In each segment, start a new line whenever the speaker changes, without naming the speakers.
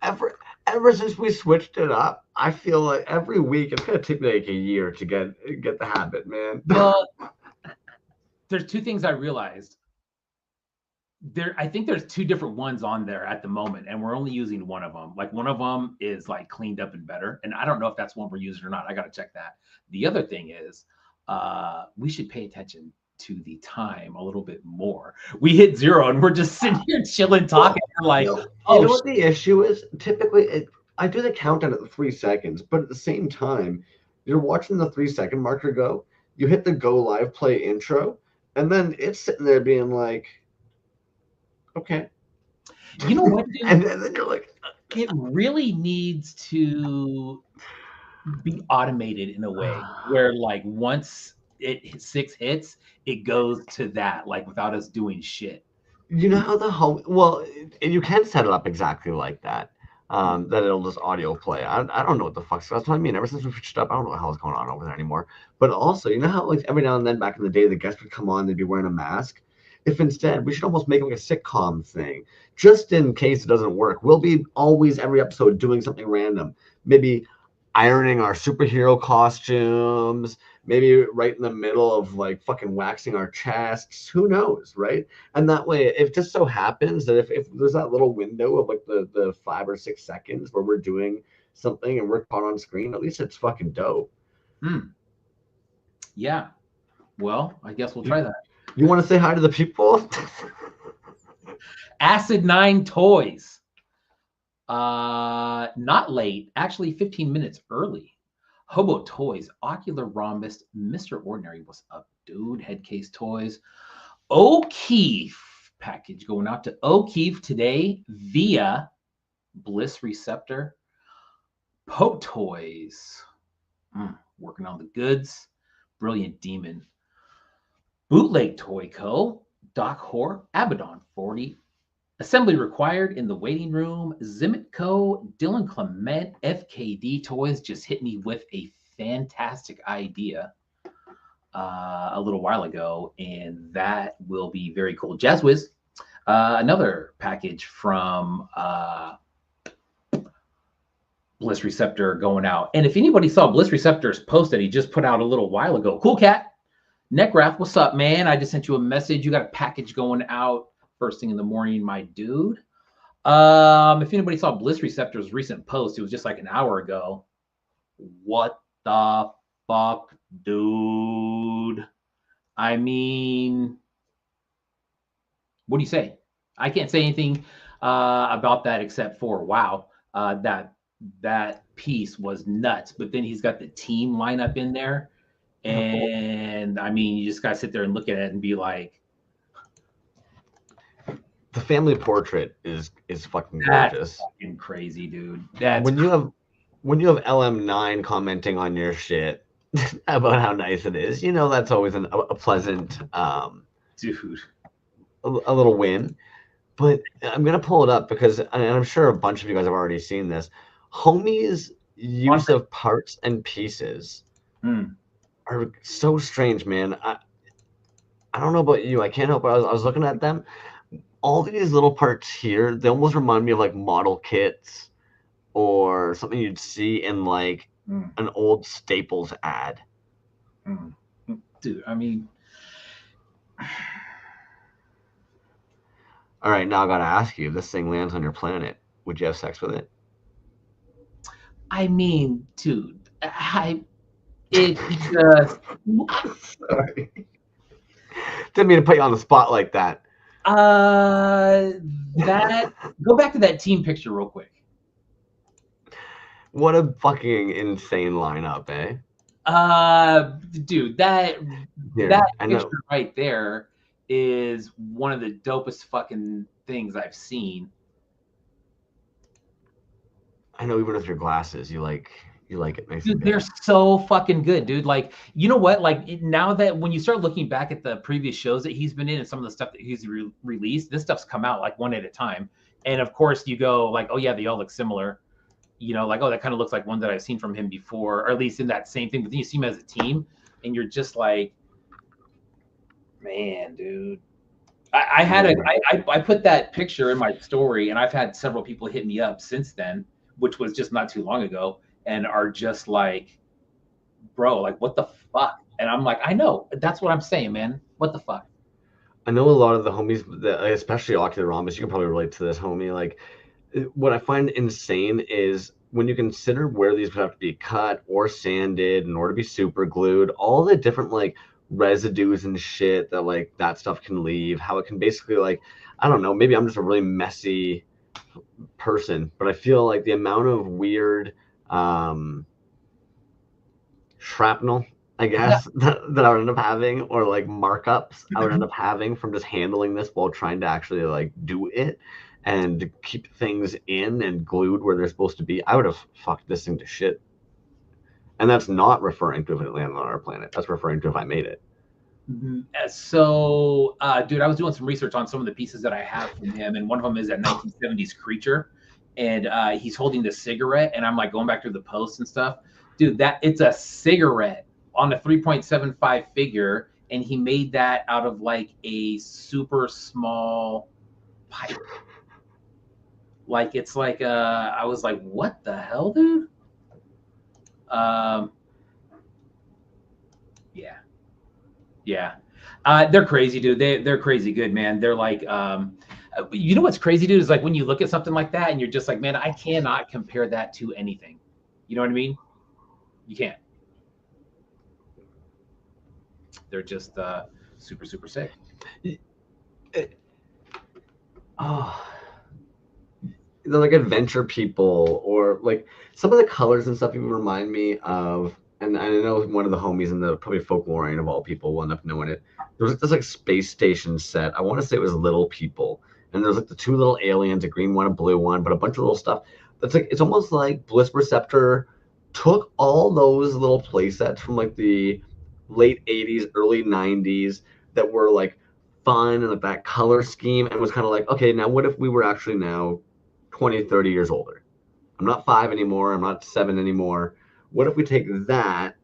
ever since we switched it up, I feel like every week it's gonna take me like a year to get the habit, man.
Well, there's two things I realized. I think there's two different ones on there at the moment, and we're only using one of them. Like one of them is like cleaned up and better, and I don't know if that's one we're using or not. I got to check that. The other thing is, we should pay attention to the time a little bit more. We hit zero, and we're just sitting here chilling, talking.
Well,
We're like,
you
oh,
know what the issue is? Typically, I do the countdown at the 3 seconds, but at the same time, you're watching the 3 second marker go. You hit the go live play intro, and then it's sitting there being like, okay.
you know what, dude?
And then you're like,
It really needs to be automated in a way where, like, once six hits, it goes to that, like, without us doing shit.
you know how the home, well, you can set it up exactly like that.
Hmm.
That it'll just audio play. I don't know what the fuck's that's what I mean. Ever since we switched up, I don't know what the hell's going on over there anymore. But also, you know how like every now and then back in the day, the guest would come on, they'd be wearing a mask. If instead we should almost make it like a sitcom thing, just in case it doesn't work. We'll be always every episode doing something random. Maybe ironing our superhero costumes, maybe right in the middle of like fucking waxing our chests. Who knows, right? And that way, it just so happens that if there's that little window of like the 5 or 6 seconds where we're doing something and we're caught on screen, at least it's fucking dope.
Hmm. Yeah. Well, I guess we'll
You,
try that.
you want to say hi to the people?
Acid 9 Toys. Not late, actually 15 minutes early. Hobo Toys, Ocular Rhombus, Mr. Ordinary, what's up, dude? Headcase Toys. O'Keefe package going out to O'Keefe today via Bliss Receptor. Pope Toys. Working on the goods. Brilliant Demon. Bootleg Toy Co. Doc Hor. Abaddon 40. Assembly required in the waiting room. Zimmit Co. Dylan Clement. FKD Toys just hit me with a fantastic idea a little while ago, and that will be very cool. Jazzwiz, another package from Bliss Receptor going out. And if anybody saw Bliss Receptor's post that he just put out a little while ago, Cool Cat, Neckrath, what's up, man? I just sent you a message. You got a package going out first thing in the morning, my dude. If anybody saw Bliss Receptor's recent post, it was just like an hour ago. What the fuck, dude? I mean, what do you say? I can't say anything about that except for wow, that piece was nuts. But then he's got the team lineup in there, and I mean, you just gotta sit there and look at it and be like,
The family portrait is fucking
that's
gorgeous.
fucking crazy, dude. That's
When you have LM9 commenting on your shit about how nice it is, that's always a pleasant
dude.
a little win. But I'm gonna pull it up because and I'm sure a bunch of you guys have already seen this. Homie's use of parts and pieces
Mm.
are so strange, man. I don't know about you. I can't help it. I was looking at them. All these little parts here, they almost remind me of like model kits or something you'd see in like
Mm.
an old Staples ad.
Mm. Dude, I mean,
All right, now I gotta ask you: if this thing lands on your planet, would you have sex with it?
dude, it just
Sorry, didn't mean to put you on the spot like that.
uh that go back to that team picture real quick.
What a fucking insane lineup, eh?
Dude, that
Here,
that
I know,
picture right there is one of the dopest fucking things I've seen.
I know. Even with your glasses, you like it nice and
Dude, they're
big.
so fucking good, dude. Like, you know what? Like, now that when you start looking back at the previous shows that he's been in and some of the stuff that he's released, this stuff's come out like one at a time. And of course, you go like, oh yeah, they all look similar. Like, oh, that kind of looks like one that I've seen from him before, or at least in that same thing. But then you see him as a team, and you're just like, man, dude, I had I put that picture in my story, and I've had several people hit me up since then, which was just not too long ago, and are just like, bro, like what the fuck? And I'm like, I know, that's what I'm saying, man. What the fuck?
I know a lot of the homies, especially Ocular Rhombus, you can probably relate to this, homie. Like, what I find insane is when you consider where these would have to be cut or sanded in order to be super glued, all the different like residues and shit that like that stuff can leave, how it can basically like, I don't know, maybe I'm just a really messy person, but I feel like the amount of weird shrapnel, I
Yeah.
guess, that I would end up having, or like markups I would end up having from just handling this while trying to actually like do it and keep things in and glued where they're supposed to be. I would have fucked this thing to shit. And that's not referring to if it landed on our planet. That's referring to if I made it.
So, dude, I was doing some research on some of the pieces that I have from him, and one of them is a 1970s creature, and he's holding the cigarette, and I'm like going back through the posts and stuff. Dude, that it's a cigarette on a 3.75 figure, and he made that out of like a super small pipe. Like it's like I was like, what the hell, dude? Um, yeah. Yeah. They're crazy, dude. They're crazy good, man. They're like, you know what's crazy, dude, is like when you look at something like that and you're just like, man, I cannot compare that to anything. You know what I mean? You can't. They're just super, super sick.
Oh, the like adventure people or like some of the colors and stuff even remind me of, and I know one of the homies in the probably folklorian of all people will end up knowing it. There was like this like space station set. I want to say it was Little People, and there's like the two little aliens, a green one, a blue one, but a bunch of little stuff. That's like it's almost like Bliss Receptor took all those little play sets from like the late 80s, early 90s that were like fun and like that color scheme and was kind of like, okay, now what if we were actually now 20, 30 years older? I'm not 5 anymore. I'm not 7 anymore. What if we take that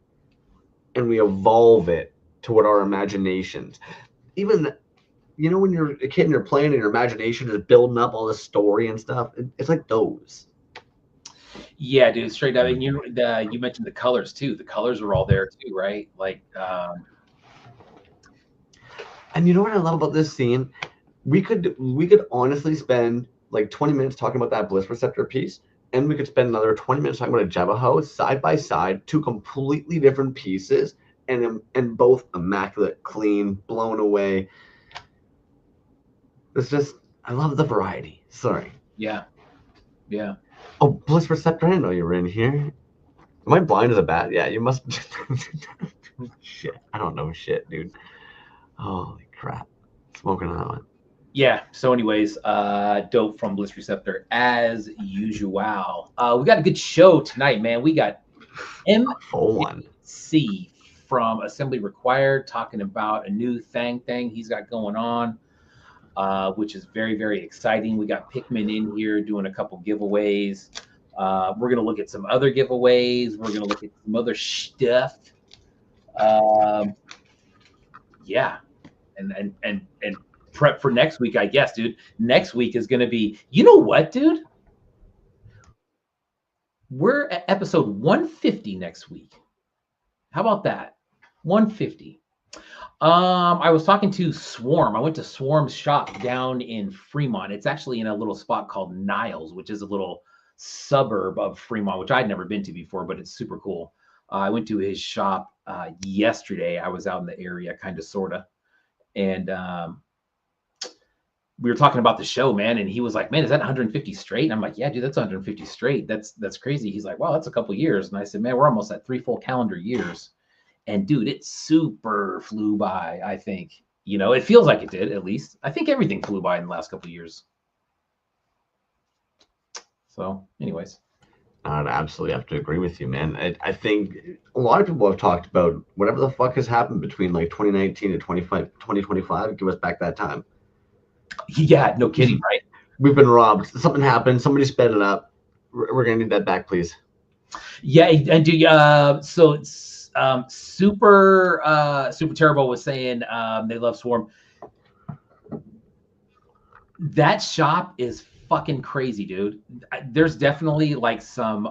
and we evolve it to what our imaginations, even, you know, when you're a kid and you're playing and your imagination is building up all this story and stuff, it's like those.
Yeah, dude, straight up. And you mentioned the colors too. The colors were all there too, right? Like,
And you know what I love about this scene? We could honestly spend like 20 minutes talking about that bliss receptor piece, and we could spend another 20 minutes talking about a Jabba side by side, two completely different pieces, and both immaculate, clean, blown away. It's just I love the variety. Sorry.
yeah, yeah.
Oh, bliss receptor! I didn't know you were in here. Am I blind as a bat? Yeah, you must. Shit, I don't know shit, dude. Holy crap! Smoking on that one.
Yeah. So, anyways, dope from Bliss Receptor as usual. We got a good show tonight, man. We got
Full one.
MJC from Assembly Required talking about a new thing he's got going on, which is very, very exciting. We got Pickman in here doing a couple giveaways. We're gonna look at some other giveaways. We're gonna look at some other stuff. Yeah, and prep for next week, I guess, dude. Next week is gonna be, you know what, dude? We're at episode 150 next week. How about that? 150. I was talking to Swarm. I went to Swarm's shop down in Fremont. It's actually in a little spot called Niles, which is a little suburb of Fremont, which I'd never been to before, but it's super cool. I went to his shop yesterday. I was out in the area, kind of, sort of. And we were talking about the show, man. And he was like, man, is that 150 straight? And I'm like, yeah, dude, that's 150 straight. That's crazy. He's like, wow, that's a couple years. And I said, man, we're almost at 3 full calendar years. And dude, it super flew by, I think. You know, it feels like it did, at least. I think everything flew by in the last couple of years. So, anyways.
I'd absolutely have to agree with you, man. I think a lot of people have talked about whatever the fuck has happened between like 2019 to 2025. Give us back that time.
Yeah, no kidding, right?
We've been robbed. Something happened. Somebody sped it up. We're going to need that back, please.
Yeah, and do so it's super terrible was saying they love Swarm. That shop is fucking crazy, dude. There's definitely like some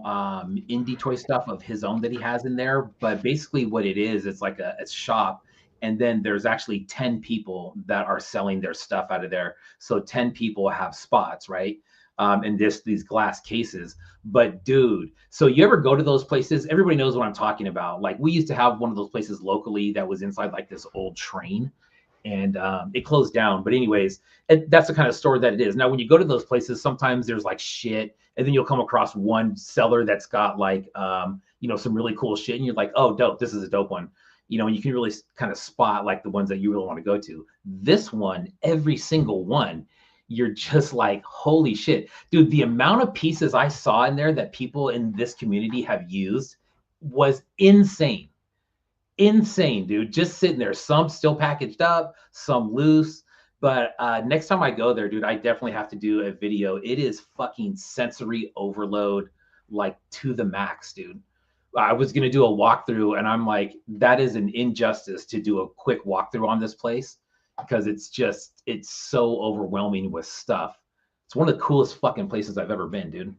indie toy stuff of his own that he has in there, but basically what it is, it's like a shop, and then there's actually 10 people that are selling their stuff out of there. So 10 people have spots, right? And these glass cases. But dude, so you ever go to those places? Everybody knows what I'm talking about. Like we used to have one of those places locally that was inside like this old train, and it closed down. But anyways, that's the kind of store that it is. Now, when you go to those places, sometimes there's like shit, and then you'll come across one seller that's got like, some really cool shit, and you're like, oh, dope, this is a dope one. And you can really kind of spot like the ones that you really want to go to. This one, every single one, you're just like, holy shit, dude, the amount of pieces I saw in there that people in this community have used was insane. Insane, dude. Just sitting there, some still packaged up, some loose. But next time I go there, dude, I definitely have to do a video. It is fucking sensory overload, like to the max, dude. I was gonna do a walkthrough, and I'm like, that is an injustice to do a quick walkthrough on this place because it's so overwhelming with stuff. It's one of the coolest fucking places I've ever been, dude.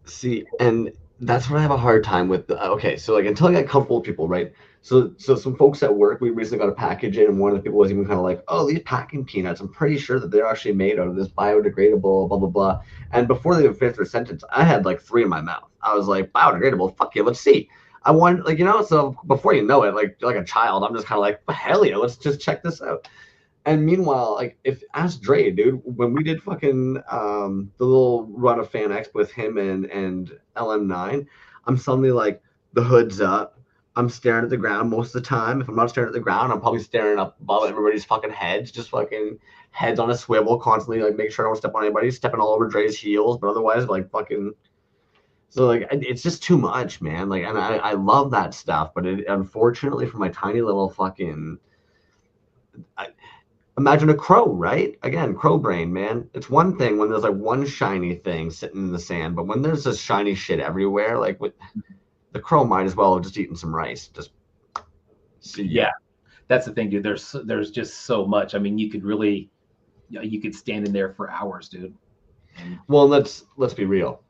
See, and that's what I have a hard time with. Okay, so like until I get comfortable with people, right? So some folks at work, we recently got a package in, and one of the people was even kind of like, "Oh, these packing peanuts, I'm pretty sure that they're actually made out of this biodegradable, blah blah blah." And before they even finished their sentence, I had like three in my mouth. I was like, "Biodegradable? Fuck yeah, let's see." I want like so before you know it, like a child, I'm just kind of like, "Hell yeah, let's just check this out." And meanwhile, like if ask Dre, dude, when we did fucking the little run of Fan X with him and LM9, I'm suddenly like the hood's up. I'm staring at the ground most of the time. If I'm not staring at the ground, I'm probably staring up above everybody's fucking heads, just fucking heads on a swivel, constantly like make sure I don't step on anybody, stepping all over Dre's heels, but otherwise like fucking. So like it's just too much, man. Like, and I love that stuff, but it unfortunately for my tiny little fucking. Imagine a crow, right? Again, crow brain, man. It's one thing when there's like one shiny thing sitting in the sand, but when there's this shiny shit everywhere, like with the crow might as well have just eaten some rice. Just see ya.
Yeah, that's the thing, dude. There's just so much. I mean, you could stand in there for hours, dude. And
Well, let's be real.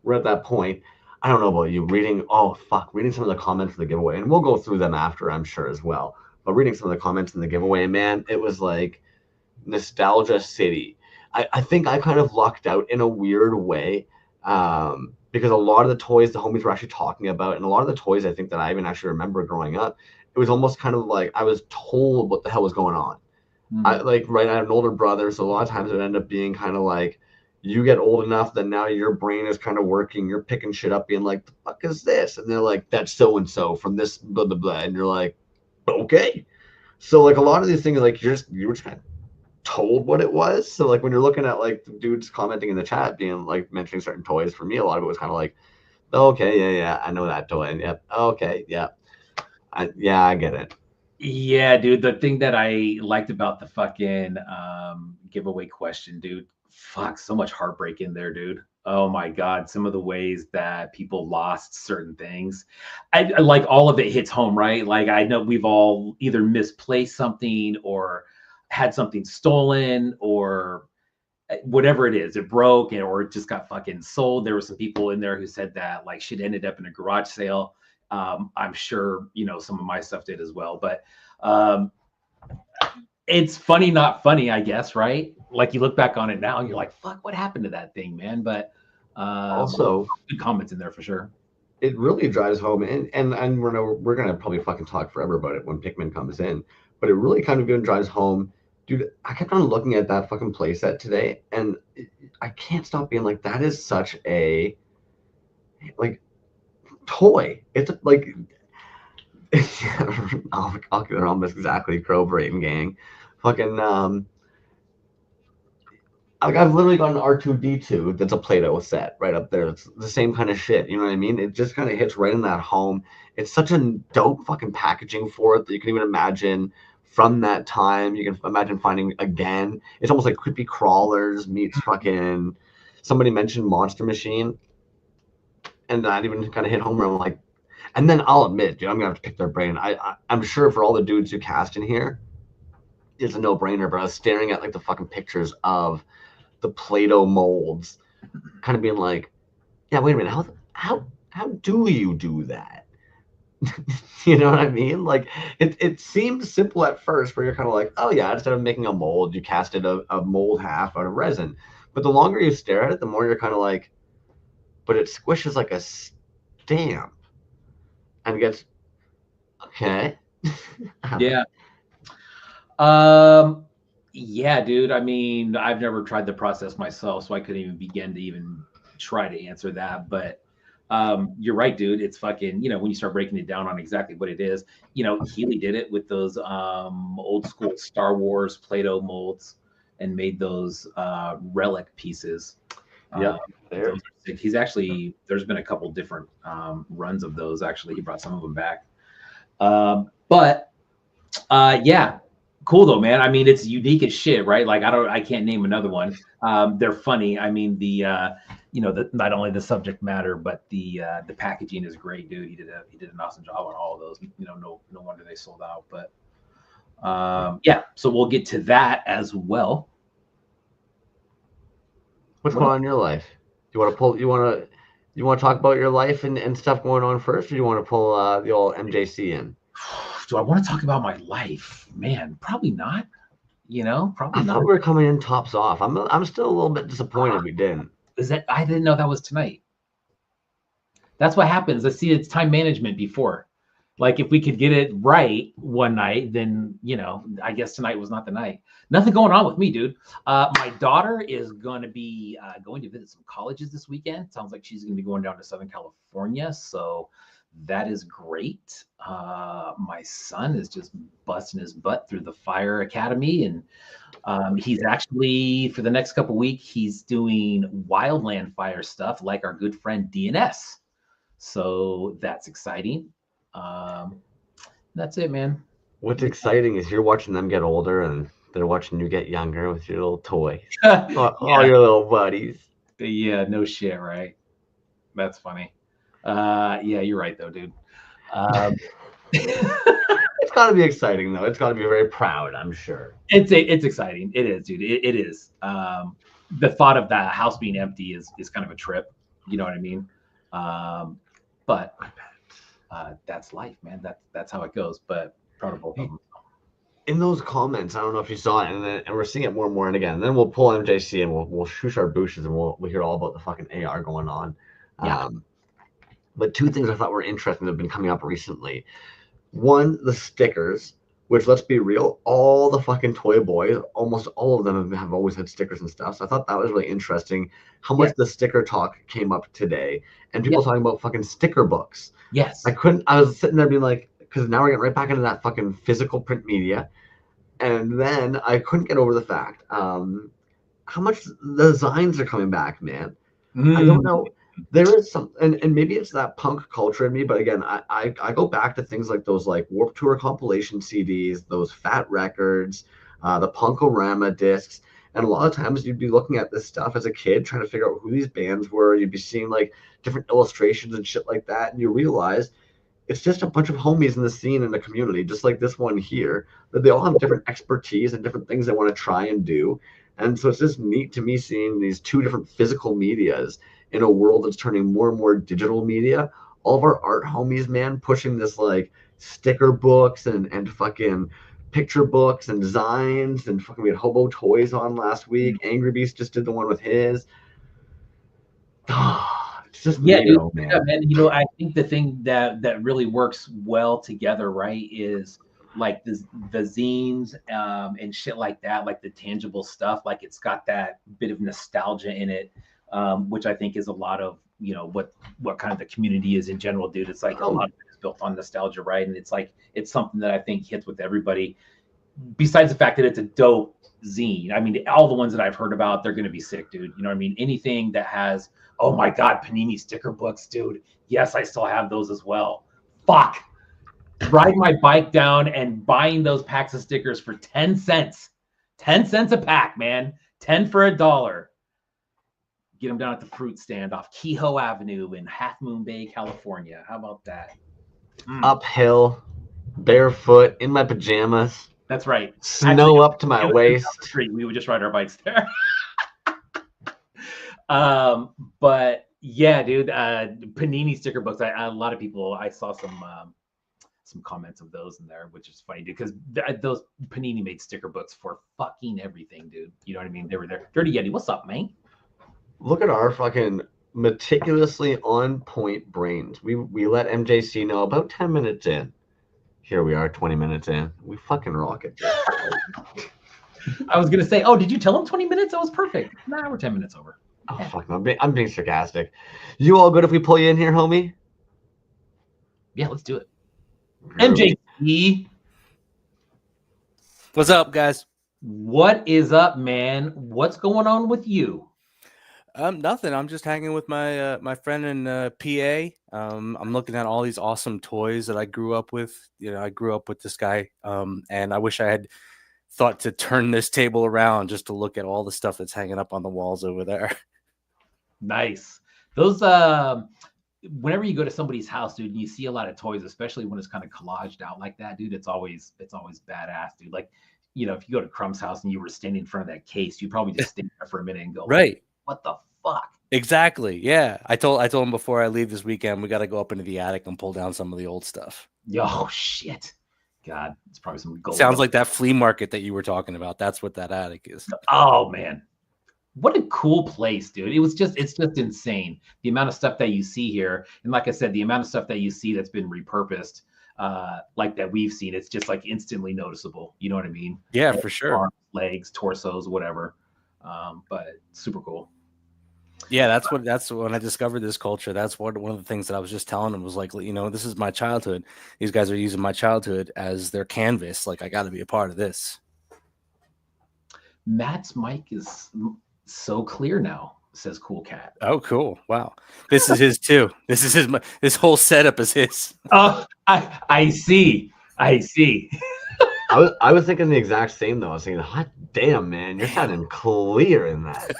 We're at that point. I don't know about you, reading some of the comments of the giveaway, and we'll go through them after, I'm sure as well. But reading some of the comments in the giveaway, man, it was like nostalgia city. I think I kind of lucked out in a weird way because a lot of the toys the homies were actually talking about, and a lot of the toys I think that I even actually remember growing up, it was almost kind of like I was told what the hell was going on. I like right. I have an older brother, so a lot of times it ended up being kind of like you get old enough that now your brain is kind of working. You're picking shit up, being like, "The fuck is this?" And they're like, "That's so and so from this blah blah blah," and you're like, "Okay." So like a lot of these things, like you were just kind of told what it was. So like when you're looking at like the dudes commenting in the chat, being like mentioning certain toys, for me a lot of it was kind of like, "Okay, yeah, I know that toy, and yep, okay, yeah, I get it."
yeah, dude. The thing that I liked about the fucking giveaway question, dude. Fuck, so much heartbreak in there, dude. Oh my god, some of the ways that people lost certain things. I like all of it hits home, right? Like I know we've all either misplaced something or had something stolen or whatever it is, it broke or it just got fucking sold. There were some people in there who said that like shit ended up in a garage sale. I'm sure some of my stuff did as well, but um, it's funny, not funny, I guess, right? Like you look back on it now and you're like, "Fuck, what happened to that thing, man?" But
Also,
good comments in there for sure.
it really drives home, and we're gonna probably fucking talk forever about it when Pickman comes in, but it really kind of even drives home, dude. I kept on looking at that fucking playset today, and I can't stop being like, that is such a like toy. It's like I'll get it almost exactly crow brain gang, fucking like I've literally got an R2D2 that's a Play-Doh set right up there. It's the same kind of shit. You know what I mean? It just kind of hits right in that home. It's such a dope fucking packaging for it that you can even imagine from that time. You can imagine finding again. It's almost like creepy crawlers meets fucking. Somebody mentioned Monster Machine, and that even kind of hit home. Where I'm like, and then I'll admit, dude, I'm gonna have to pick their brain. I'm sure for all the dudes who cast in here, is a no-brainer, but I was staring at like the fucking pictures of the Play-Doh molds, kind of being like, yeah, wait a minute, how do you do that? You know what I mean? Like it seems simple at first, where you're kind of like, oh yeah, instead of making a mold, you casted a mold half out of resin. But the longer you stare at it, the more you're kind of like, but it squishes like a stamp and gets okay.
Yeah. Um, yeah, dude. I mean, I've never tried the process myself, so I couldn't even begin to even try to answer that. But you're right, dude. It's fucking, when you start breaking it down on exactly what it is, Healy did it with those old school Star Wars Play-Doh molds and made those relic pieces.
Yep.
Those are sick. He's actually, there's been a couple different runs of those. Actually, he brought some of them back. But yeah, cool though, man. I mean, it's unique as shit, right? Like I can't name another one. They're funny. I mean, not only the subject matter, but the packaging is great, dude. He did an awesome job on all of those. No wonder they sold out. But yeah, so we'll get to that as well.
What's going on in your life? You want to talk about your life and stuff going on first, or do you want to pull the old MJC in?
Do I want to talk about my life? Man, probably not. Probably
I
not.
thought we were coming in tops off. I'm still a little bit disappointed we didn't.
I didn't know that was tonight. That's what happens. I see it's time management before. Like if we could get it right one night, then I guess tonight was not the night. Nothing going on with me, dude. My daughter is going to be going to visit some colleges this weekend. Sounds like she's going to be going down to Southern California, so that is great. My son is just busting his butt through the fire academy, and he's actually, for the next couple of weeks, he's doing wildland fire stuff like our good friend DNS. So that's exciting. That's it, man.
What's exciting is you're watching them get older and they're watching you get younger with your little toys. All your little buddies.
Yeah, no shit, right? That's funny. Yeah, you're right though, dude.
It's got to be exciting though. It's got to be very proud, I'm sure.
It's exciting. It is, dude. It is. The thought of that house being empty is kind of a trip. You know what I mean? But that's life, man. That's how it goes. But proud of both of them.
In those comments, I don't know if you saw it, and we're seeing it more and more. And again, and then we'll pull MJC and we'll shush our bushes and we'll hear all about the fucking AR going on.
Yeah.
But two things I thought were interesting that have been coming up recently. One, the stickers, which, let's be real, all the fucking toy boys, almost all of them have always had stickers and stuff. So I thought that was really interesting how much the sticker talk came up today, and people talking about fucking sticker books.
Yes.
I was sitting there being like, because now we're getting right back into that fucking physical print media. And then I couldn't get over the fact how much the designs are coming back, man. I don't know. There is some, and maybe it's that punk culture in me, but again, I go back to things like those like Warped Tour compilation CDs, those fat records, the Punkorama discs, and a lot of times you'd be looking at this stuff as a kid trying to figure out who these bands were. You'd be seeing like different illustrations and shit like that, and you realize it's just a bunch of homies in the scene and the community, just like this one here, that they all have different expertise and different things they want to try and do. And so it's just neat to me seeing these two different physical medias in a world that's turning more and more digital media. All of our art homies, man, pushing this like sticker books and fucking picture books and designs, and fucking we had Hobo Toys on last week. Angry Beast just did the one with his. It's just
dude,
man.
Yeah, man. I think the thing that really works well together, right, is like the zines and shit like that, like the tangible stuff. Like it's got that bit of nostalgia in it. Which I think is a lot of what kind of the community is in general, dude. It's like a lot of it is built on nostalgia, right? And it's like it's something that I think hits with everybody. Besides the fact that it's a dope zine, I mean, all the ones that I've heard about, they're gonna be sick, dude. You know what I mean? Anything that has, oh my god, Panini sticker books, dude. Yes, I still have those as well. Fuck. Riding my bike down and buying those packs of stickers for 10 cents. 10 cents a pack, man. 10 for $1. Get them down at the fruit stand off Kehoe Avenue in Half Moon Bay, California. How about that?
Uphill, barefoot, in my pajamas.
That's right.
Snow
Actually,
up to my waist.
street, we would just ride our bikes there. But yeah, dude, Panini sticker books. A lot of people, I saw some comments of those in there, which is funny, dude, because those Panini made sticker books for fucking everything, dude. You know what I mean? They were there. Dirty Yeti, what's up, man?
Look at our fucking meticulously on point brains. We let MJC know about 10 minutes in. Here we are, 20 minutes in. We fucking rock it.
I was gonna say, oh, did you tell him 20 minutes? That was perfect. Nah, we're 10 minutes over.
Oh fuck no, I'm being sarcastic. You all good if we pull you in here, homie?
Yeah, let's do it. MJC.
What's up, guys?
What is up, man? What's going on with you?
Nothing. I'm just hanging with my my friend in PA. I'm looking at all these awesome toys that I grew up with. You know, I grew up with this guy, and I wish I had thought to turn this table around just to look at all the stuff that's hanging up on the walls over there.
Nice. Those whenever you go to somebody's house, dude, and you see a lot of toys, especially when it's kind of collaged out like that, dude, it's always badass, dude. Like, you know, if you go to Crumb's house and you were standing in front of that case, you probably just stand there for a minute and go,
Right.
What the fuck?
Exactly. Yeah. I told him before I leave this weekend, we got to go up into the attic and pull down some of the old stuff.
Yo, shit. God, it's probably some gold.
Sounds like that flea market that you were talking about. That's what that attic is.
Oh man. What a cool place, dude. It's just insane. The amount of stuff that you see here. And like I said, the amount of stuff that you see that's been repurposed, like that we've seen, it's just like instantly noticeable. You know what I mean?
Yeah, for sure.
Arms, legs, torsos, whatever. But super cool.
Yeah, that's when I discovered this culture. That's one of the things that I was just telling them was like, you know, this is my childhood. These guys are using my childhood as their canvas. Like, I got to be a part of this.
Matt's mic is so clear now, says Cool Cat.
Oh, cool. Wow. This is his too. This is this whole setup is his.
Oh, I see. I
was thinking the exact same though. I was thinking, hot damn, man, you're sounding clear in that.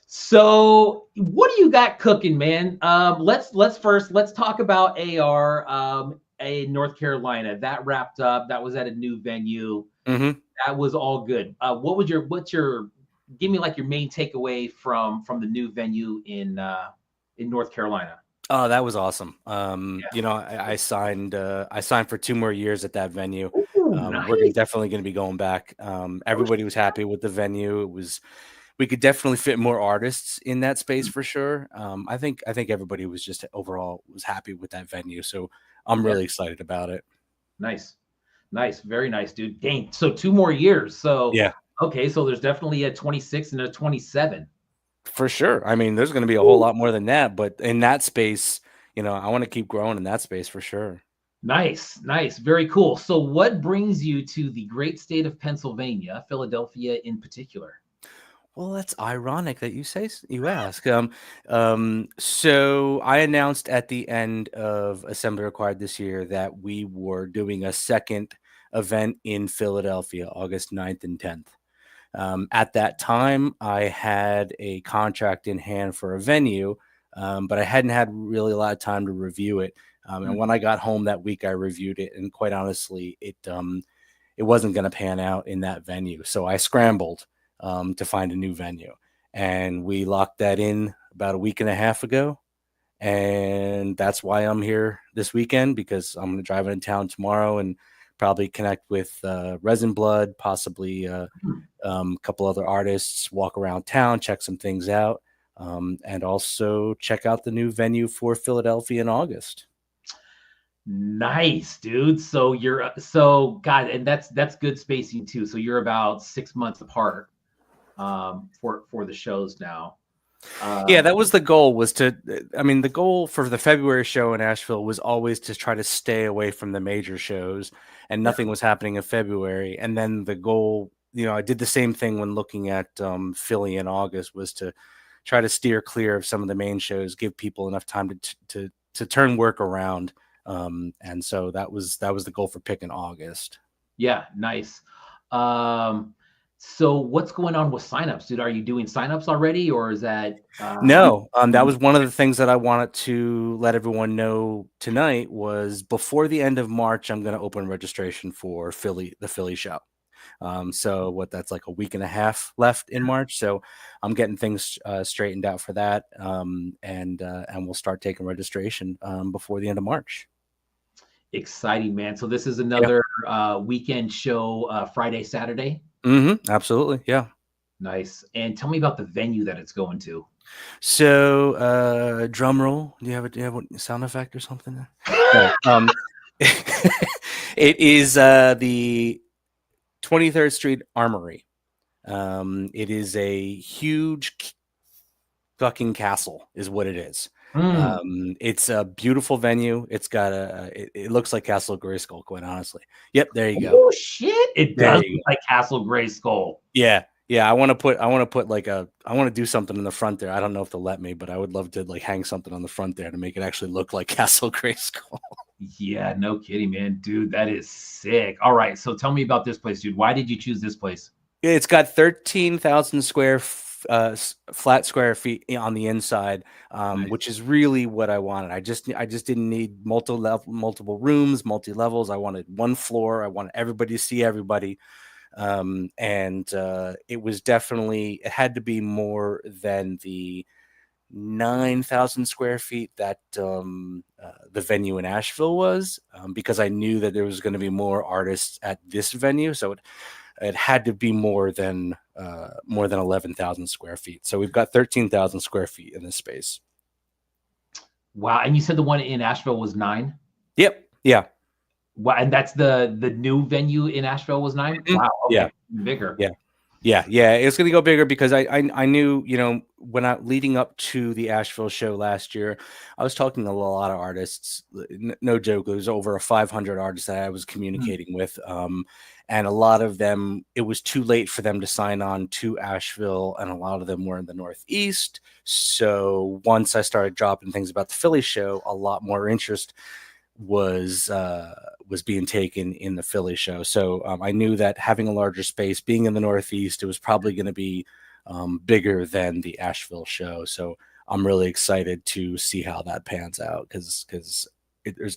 So what do you got cooking, man? Let's talk about AR in North Carolina. That wrapped up. That was at a new venue.
Mm-hmm.
That was all good. What's your give me like your main takeaway from the new venue in North Carolina?
Oh, that was awesome. You know, I signed for 2 more years at that venue.
Ooh, nice.
We're definitely going to be going back. Everybody was happy with the venue. We could definitely fit more artists in that space for sure. I think everybody was just overall was happy with that venue. So I'm really excited about it.
Nice. Very nice, dude. Dang. So 2 more years. So
yeah.
Okay. So there's definitely a 26 and a 27.
For sure. I mean, there's going to be a whole lot more than that, but in that space, you know, I want to keep growing in that space for sure. Nice.
Very cool. So what brings you to the great state of Pennsylvania, Philadelphia in particular?
Well, that's ironic that you ask. So I announced at the end of Assembly Required this year that we were doing a second event in Philadelphia, August 9th and 10th. At that time, I had a contract in hand for a venue, but I hadn't had really a lot of time to review it. And when I got home that week, I reviewed it, and quite honestly, it wasn't going to pan out in that venue. So I scrambled to find a new venue, and we locked that in about a week and a half ago. And that's why I'm here this weekend, because I'm going to drive into town tomorrow and probably connect with Resin Blood, possibly a couple other artists, walk around town, check some things out, and also check out the new venue for Philadelphia in August.
Nice, dude. So God, and that's good spacing too. So you're about 6 months apart for the shows now.
Yeah, that was the goal. The goal for the February show in Asheville was always to try to stay away from the major shows, and nothing was happening in February. And then the goal, you know, I did the same thing when looking at Philly in August, was to try to steer clear of some of the main shows, give people enough time to turn work around. And so that was the goal for picking August.
Yeah, nice. So what's going on with signups, dude? Are you doing signups already, or is that
No, that was one of the things that I wanted to let everyone know tonight was before the end of March, I'm going to open registration for the Philly show. So that's like a week and a half left in March. So I'm getting things straightened out for that. And we'll start taking registration before the end of March.
exciting, man? So this is
Yeah.
another weekend show, Friday, Saturday.
Absolutely. Yeah.
Nice. And tell me about the venue that it's going to.
So drum roll. Do you have a sound effect or something? No. It is the 23rd Street Armory. It is a huge fucking castle, is what it is. It's a beautiful venue. It's got it looks like Castle Grayskull, quite honestly. Yep, there you go.
Oh shit! It
There
does
you
look like Castle Grayskull.
Yeah. I want to do something in the front there. I don't know if they'll let me, but I would love to like hang something on the front there to make it actually look like Castle Grayskull.
Yeah, no kidding, man. Dude, that is sick. All right, so tell me about this place, dude. Why did you choose this place?
It's got 13,000 flat square feet on the inside,
Nice.
which is really what I wanted. I just didn't need multiple rooms, multi levels. I wanted one floor. I wanted everybody to see everybody. And it was definitely, it had to be more than the 9,000 square feet that the venue in Asheville was, because I knew that there was going to be more artists at this venue. So it had to be more than 11,000 square feet. So we've got 13,000 square feet in this space.
Wow. And you said the one in Asheville was 9?
Yep. Yeah.
Wow. And that's the new venue in Asheville was 9?
Mm-hmm.
Wow. Okay.
Yeah.
Bigger.
Yeah. It's going to go bigger because I knew, when leading up to the Asheville show last year, I was talking to a lot of artists. No joke, it was over 500 artists that I was communicating with. And a lot of them, it was too late for them to sign on to Asheville, and a lot of them were in the Northeast. So once I started dropping things about the Philly show, a lot more interest was being taken in the Philly show. So I knew that having a larger space, being in the Northeast, it was probably going to be bigger than the Asheville show. So I'm really excited to see how that pans out because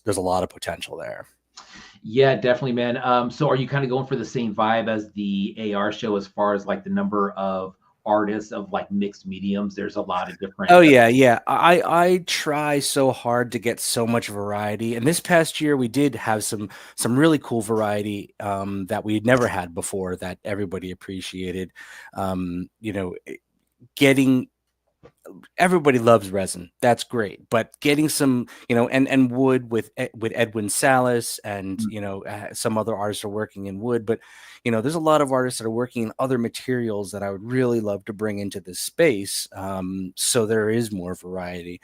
there's a lot of potential there.
Yeah, definitely, man. So are you kind of going for the same vibe as the AR show as far as like the number of artists of like mixed mediums? There's a lot of different.
Oh yeah. I try so hard to get so much variety, and this past year we did have some really cool variety that we had never had before that everybody appreciated. Getting everybody loves resin. That's great. But getting some, and wood with Edwin Salas and, some other artists are working in wood, but, there's a lot of artists that are working in other materials that I would really love to bring into this space. So there is more variety.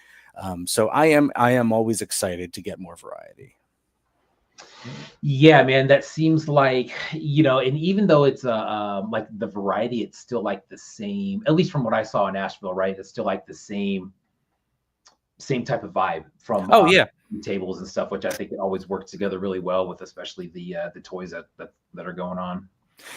So I am always excited to get more variety.
Yeah, man, that seems like, and even though it's like the variety, it's still like the same, at least from what I saw in Asheville, right? It's still like the same type of vibe from tables and stuff, which I think it always works together really well with, especially the toys that are going on.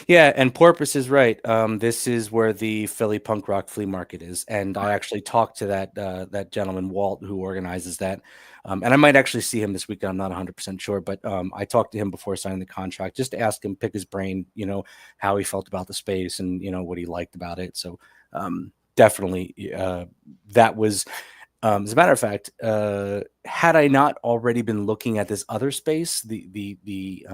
Yeah, and Porpoise is right. This is where the Philly Punk Rock Flea Market is, and I actually talked to that gentleman Walt who organizes that, and I might actually see him this weekend. I'm not 100% sure, but I talked to him before signing the contract just to ask him, pick his brain, how he felt about the space and what he liked about it. So definitely, that was. As a matter of fact, had I not already been looking at this other space, the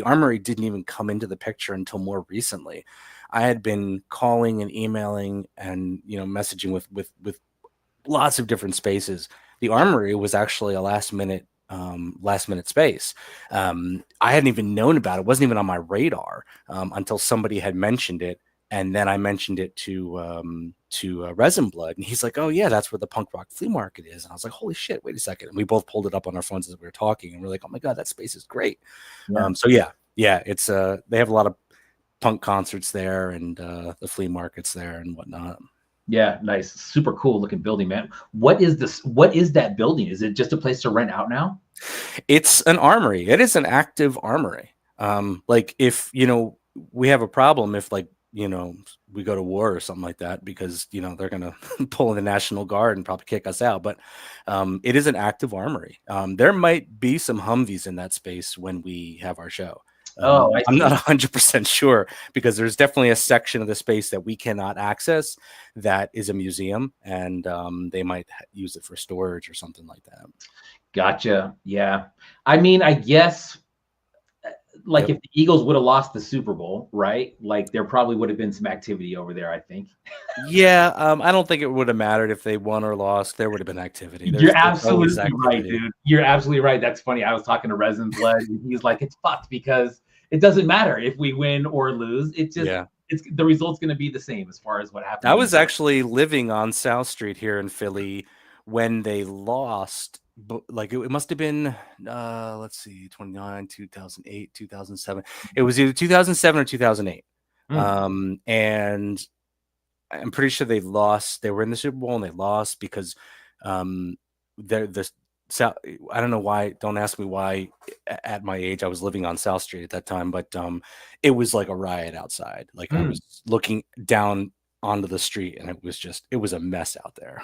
Armory didn't even come into the picture until more recently. I had been calling and emailing and messaging with lots of different spaces. The Armory was actually a last minute space. I hadn't even known about it. It wasn't even on my radar until somebody had mentioned it. And then I mentioned it to Resin Blood, and he's like, "Oh yeah, that's where the punk rock flea market is." And I was like, "Holy shit! Wait a second!" And we both pulled it up on our phones as we were talking, and we're like, "Oh my god, that space is great!"
Yeah.
So it's they have a lot of punk concerts there, and the flea markets there and whatnot.
Yeah, nice, super cool looking building, man. What is this? What is that building? Is it just a place to rent out now?
It's an armory. It is an active armory. Like if we have a problem if, like, you know, we go to war or something like that, because, you know, they're going to pull in the National Guard and probably kick us out. But it is an active armory. There might be some Humvees in that space when we have our show.
Oh, I
I'm not
see.
100% sure, because there's definitely a section of the space that we cannot access that is a museum, and they might use it for storage or something like that.
Gotcha. Yeah. I mean, I guess like
Yep.
if the Eagles would have lost the Super Bowl, right? Like there probably would have been some activity over there, I think.
Yeah, I don't think it would have mattered if they won or lost. There would have been activity.
You're
There's always
absolutely right,
activity.
dude. You're absolutely right. That's funny. I was talking to Resin Blood, and he's like, it's fucked because it doesn't matter if we win or lose. It's just
Yeah.
it's the result's going to be the same as far as what happened.
I was actually living on South Street here in Philly when they lost. Like it must have been, let's see, 29, 2008, 2007. It was either 2007 or 2008. And I'm pretty sure they lost. They were in the Super Bowl and they lost because they're the South. I don't know why. Don't ask me why. At my age, I was living on South Street at that time, but it was like a riot outside. Like I was looking down onto the street, and it was a mess out there.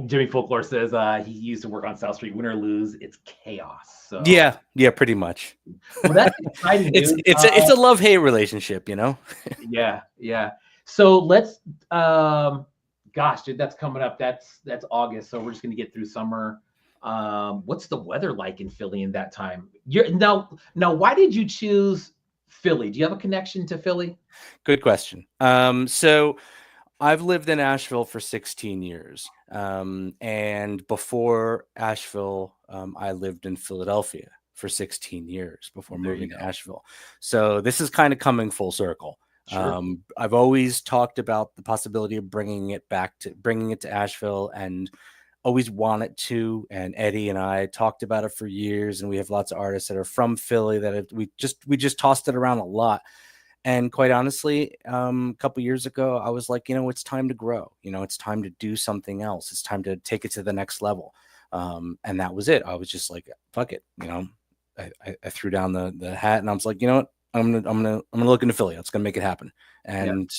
Jimmy Folklore says he used to work on South Street. Win or lose, it's chaos. So
yeah, pretty much.
Well, that's exciting, dude.
It's a love-hate relationship, you know.
Yeah. So let's gosh, dude, that's coming up. That's August. So we're just gonna get through summer. What's the weather like in Philly in that time? Now, why did you choose Philly? Do you have a connection to Philly?
Good question. So I've lived in Asheville for 16 years. And before Asheville, I lived in Philadelphia for 16 years before moving to Asheville. So this is kind of coming full circle.
Sure.
I've always talked about the possibility of bringing it to Asheville, and always wanted to. And Eddie and I talked about it for years, and we have lots of artists that are from Philly that we just tossed it around a lot. And quite honestly, a couple years ago, I was like, it's time to grow. It's time to do something else. It's time to take it to the next level. And that was it. I was just like, fuck it. I threw down the hat, and I was like, you know what? I'm gonna look into Philly. It's gonna make it happen. And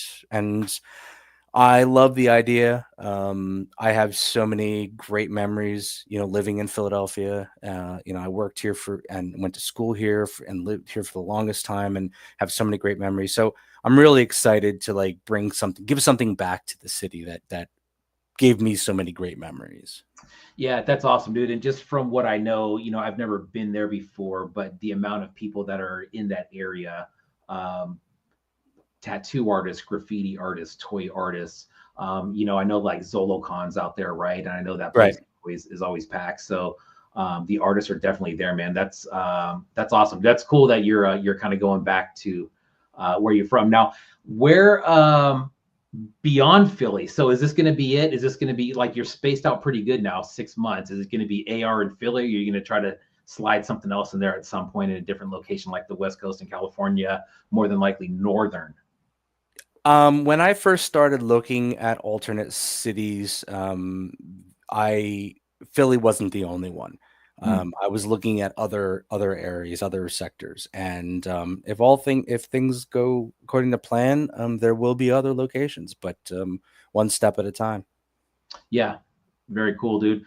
I love the idea. I have so many great memories, living in Philadelphia. I worked here and went to school here and lived here for the longest time, and have so many great memories. So I'm really excited to give something back to the city that gave me so many great memories.
Yeah, that's awesome, dude. And just from what I know, I've never been there before, but the amount of people that are in that area, tattoo artists, graffiti artists, toy artists. I know like ZoloCon's out there, right? And I know that place is always packed. So the artists are definitely there, man. That's awesome. That's cool that you're kind of going back to where you're from now. Where beyond Philly? So is this going to be it? Is this going to be like you're spaced out pretty good now, 6 months? Is it going to be AR in Philly? Or are you going to try to slide something else in there at some point in a different location, like the West Coast in California, more than likely Northern?
When I first started looking at alternate cities, Philly wasn't the only one. I was looking at other areas, other sectors, and if things go according to plan, there will be other locations, but one step at a time.
Yeah, very cool, dude.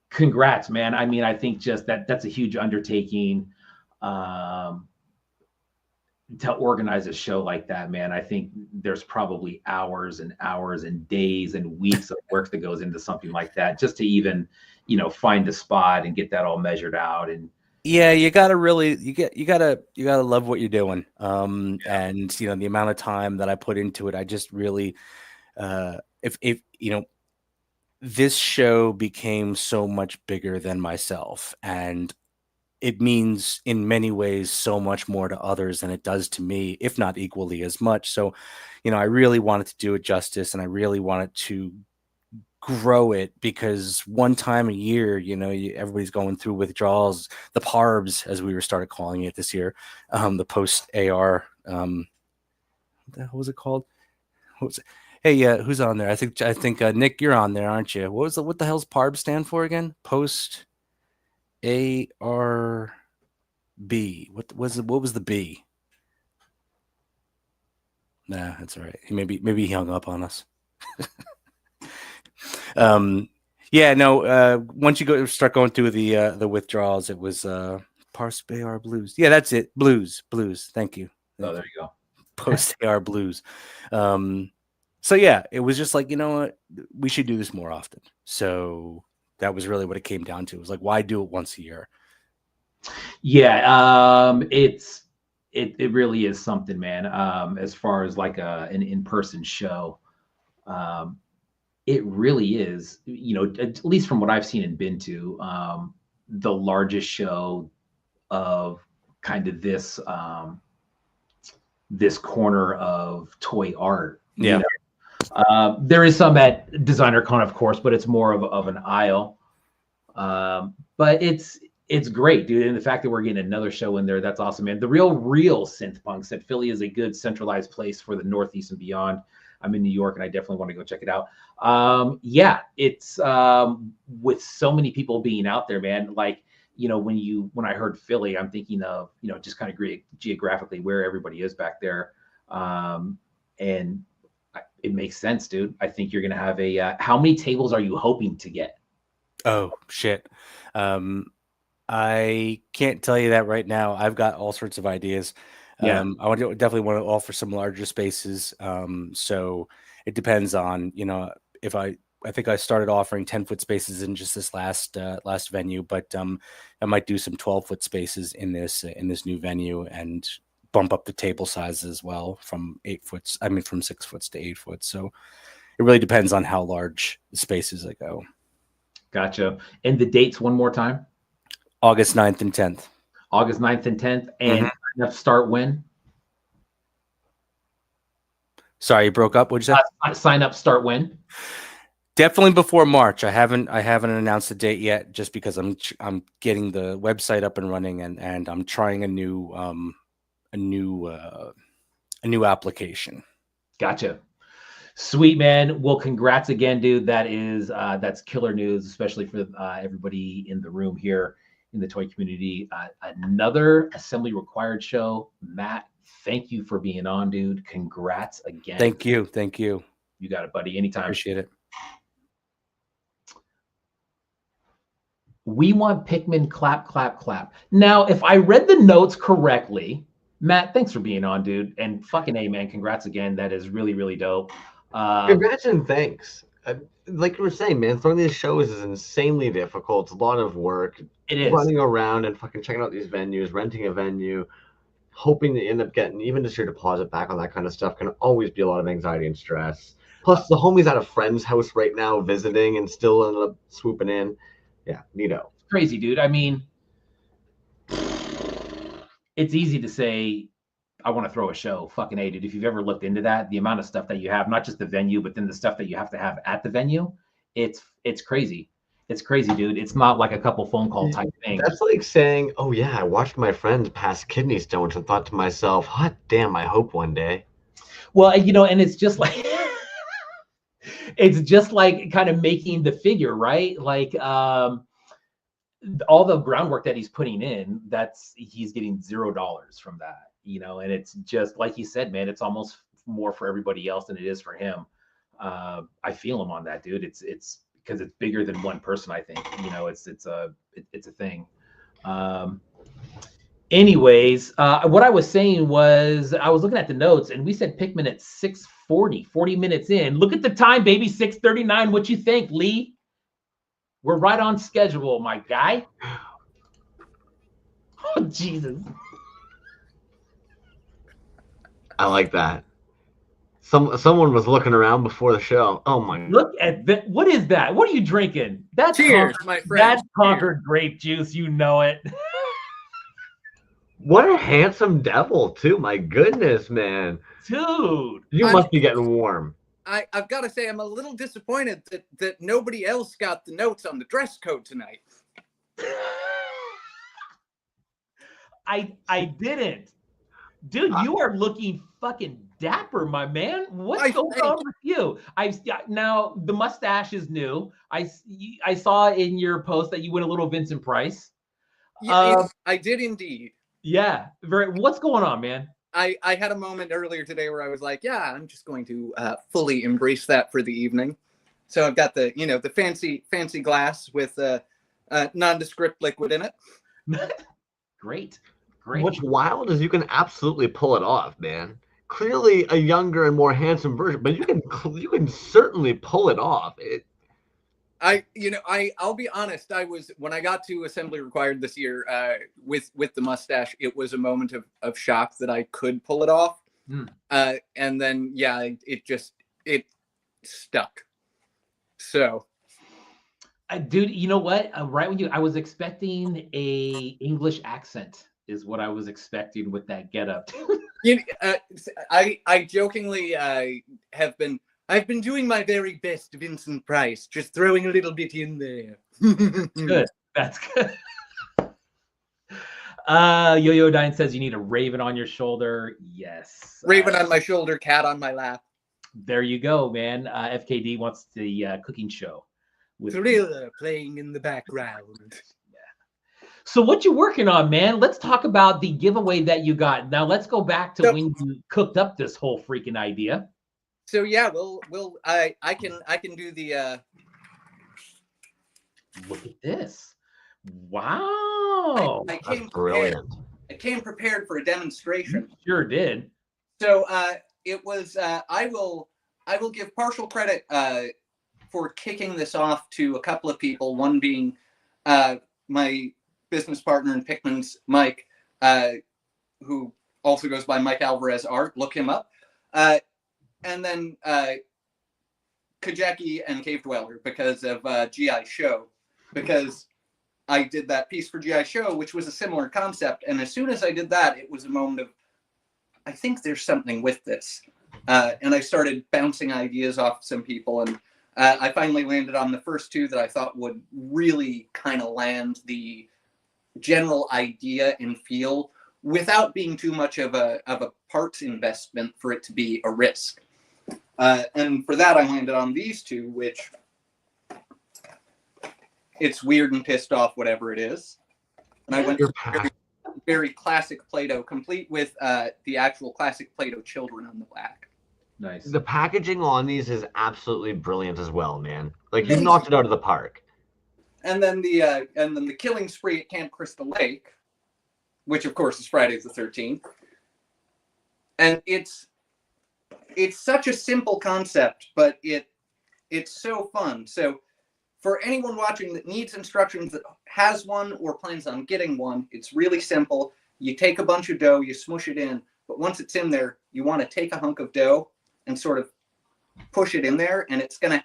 Congrats, man. I mean, I think just that's a huge undertaking. To organize a show like that, man, I think there's probably hours and hours and days and weeks of work that goes into something like that, just to even, find the spot and get that all measured out. And
yeah, you gotta love what you're doing. And the amount of time that I put into it, I just really, if this show became so much bigger than myself, and it means in many ways so much more to others than it does to me, if not equally as much. So, I really wanted to do it justice, and I really wanted to grow it, because one time a year, everybody's going through withdrawals, the PARBs, as we started calling it this year, the post AR, what the hell was it called? What was it? Hey, who's on there? I think Nick, you're on there, aren't you? What the hell's PARB stand for again? Post AR B. What was the B? Nah, that's all right. Maybe he hung up on us. Yeah, no. Once you start going through the withdrawals, it was Parse AR Blues. Yeah, that's it. Blues. Thank you.
Oh, there you go.
Post AR Blues. So yeah, it was just like, you know what, we should do this more often. So that was really what it came down to. It was like, why do it once a year?
Yeah, it really is something, man. As far as like an in-person show, it really is, you know, at least from what I've seen and been to, the largest show of kind of this this corner of toy art.
Yeah.
You know? There is some at Designer Con, of course, but it's more of an aisle. But it's great, dude. And the fact that we're getting another show in there, that's awesome, man. The real synth punk said Philly is a good centralized place for the Northeast and beyond. I'm in New York and I definitely want to go check it out. Yeah, it's with so many people being out there, man. Like, you know, when I heard Philly, I'm thinking of, you know, just kind of geographically where everybody is back there. And it makes sense, dude. I think you're going to have a, how many tables are you hoping to get?
Oh, shit. I can't tell you that right now. I've got all sorts of ideas.
Yeah.
I definitely want to offer some larger spaces. So it depends on, you know, if I think I started offering 10-foot spaces in just this last venue, but I might do some 12-foot spaces in this new venue and bump up the table size as well from 6 foot to 8 foot. So it really depends on how large the spaces I go.
Gotcha. And the dates one more time?
August 9th and 10th.
August 9th and 10th. And start when?
Sorry, you broke up. What'd you say?
Sign up start when?
Definitely before March. I haven't announced the date yet, just because I'm getting the website up and running and I'm trying a new application.
Gotcha. Sweet, man. Well, congrats again, dude. That's killer news, especially for everybody in the room here in the toy community. Another assembly required show. Matt, thank you for being on, dude. Congrats again.
Thank you.
You got it, buddy. Anytime.
Appreciate it.
We want Pickman clap, clap, clap. Now, if I read the notes correctly, Matt, thanks for being on, dude. And fucking A, man, congrats again. That is really, really dope.
Congrats and thanks. Like you were saying, man, throwing these shows is insanely difficult. It's a lot of work.
It is.
Running around and fucking checking out these venues, renting a venue, hoping to end up getting even just your deposit back on that kind of stuff can always be a lot of anxiety and stress. Plus, the homie's at a friend's house right now visiting and still ended up swooping in. Yeah, neato.
Crazy, dude. I mean, it's easy to say, I want to throw a show. Fucking A, dude. If you've ever looked into that, the amount of stuff that you have, not just the venue, but then the stuff that you have to have at the venue, it's crazy. It's crazy, dude. It's not like a couple phone call type thing.
That's like saying, oh yeah, I watched my friends pass kidney stones and thought to myself, hot damn, I hope one day.
Well, you know, and it's just like, it's just like kind of making the figure, right? Like, all the groundwork that he's putting in, he's getting $0 from that, you know. And it's just like you said, man, it's almost more for everybody else than it is for him. I feel him on that, dude. It's because it's bigger than one person. I think, you know, it's a thing. Anyways, what I was saying was I was looking at the notes and we said Pickman at 6:40, 40 minutes in. Look at the time, baby, 6:39. What you think, Lee? We're right on schedule, my guy. Oh, Jesus.
I like that. Someone was looking around before the show. Oh my!
Look at that. What is that? What are you drinking? That's
cheers, my friend.
That's Concord grape juice. You know it.
What a handsome devil, too. My goodness, man.
Dude.
You must be getting warm.
I've got to say, I'm a little disappointed that nobody else got the notes on the dress code tonight.
I didn't. Dude, you are looking fucking dapper, my man. What's going on with you? Now the mustache is new. I saw in your post that you went a little Vincent Price.
Yes, I did indeed.
Yeah. What's going on, man?
I had a moment earlier today where I was like, yeah, I'm just going to fully embrace that for the evening. So I've got the, the fancy glass with nondescript liquid in it.
Great.
What's wild is you can absolutely pull it off, man. Clearly a younger and more handsome version, but you can certainly pull it off.
I'll be honest. When I got to Assembly Required this year with the mustache, it was a moment of shock that I could pull it off. And then, yeah, it stuck. So,
dude, you know what? Right when I was expecting a English accent is what I was expecting with that getup.
I jokingly I've been doing my very best, Vincent Price, just throwing a little bit in there.
Good. That's good. Yo-Yo Dine says you need a raven on your shoulder. Yes.
Raven on my shoulder, cat on my lap.
There you go, man. FKD wants the cooking show.
Thriller playing in the background.
So what you working on, man? Let's talk about the giveaway that you got. Now let's go back to when you cooked up this whole freaking idea.
So yeah, I can do the
Look at this. Wow.
That's brilliant.
I came prepared for a demonstration.
You sure did.
So it was I will give partial credit for kicking this off to a couple of people, one being my business partner in Pickman's, Mike, who also goes by Mike Alvarez Art. Look him up. And then Kajaki and Cave Dweller because of GI Show, because I did that piece for GI Show, which was a similar concept. And as soon as I did that, it was a moment of, I think there's something with this. And I started bouncing ideas off some people. And I finally landed on the first two that I thought would really kind of land the general idea and feel without being too much of a parts investment for it to be a risk. And for that, I landed on these two, which it's weird and pissed off, whatever it is. And I went very, very classic Play-Doh, complete with the actual classic Play-Doh children on the back.
Nice.
The packaging on these is absolutely brilliant as well, man. Like you knocked it out of the park.
And then the killing spree at Camp Crystal Lake, which of course is Friday the 13th. And it's such a simple concept, but it's so fun. So for anyone watching that needs instructions, that has one or plans on getting one, it's really simple. You take a bunch of dough, you smush it in, but once it's in there, you want to take a hunk of dough and sort of push it in there, and it's going to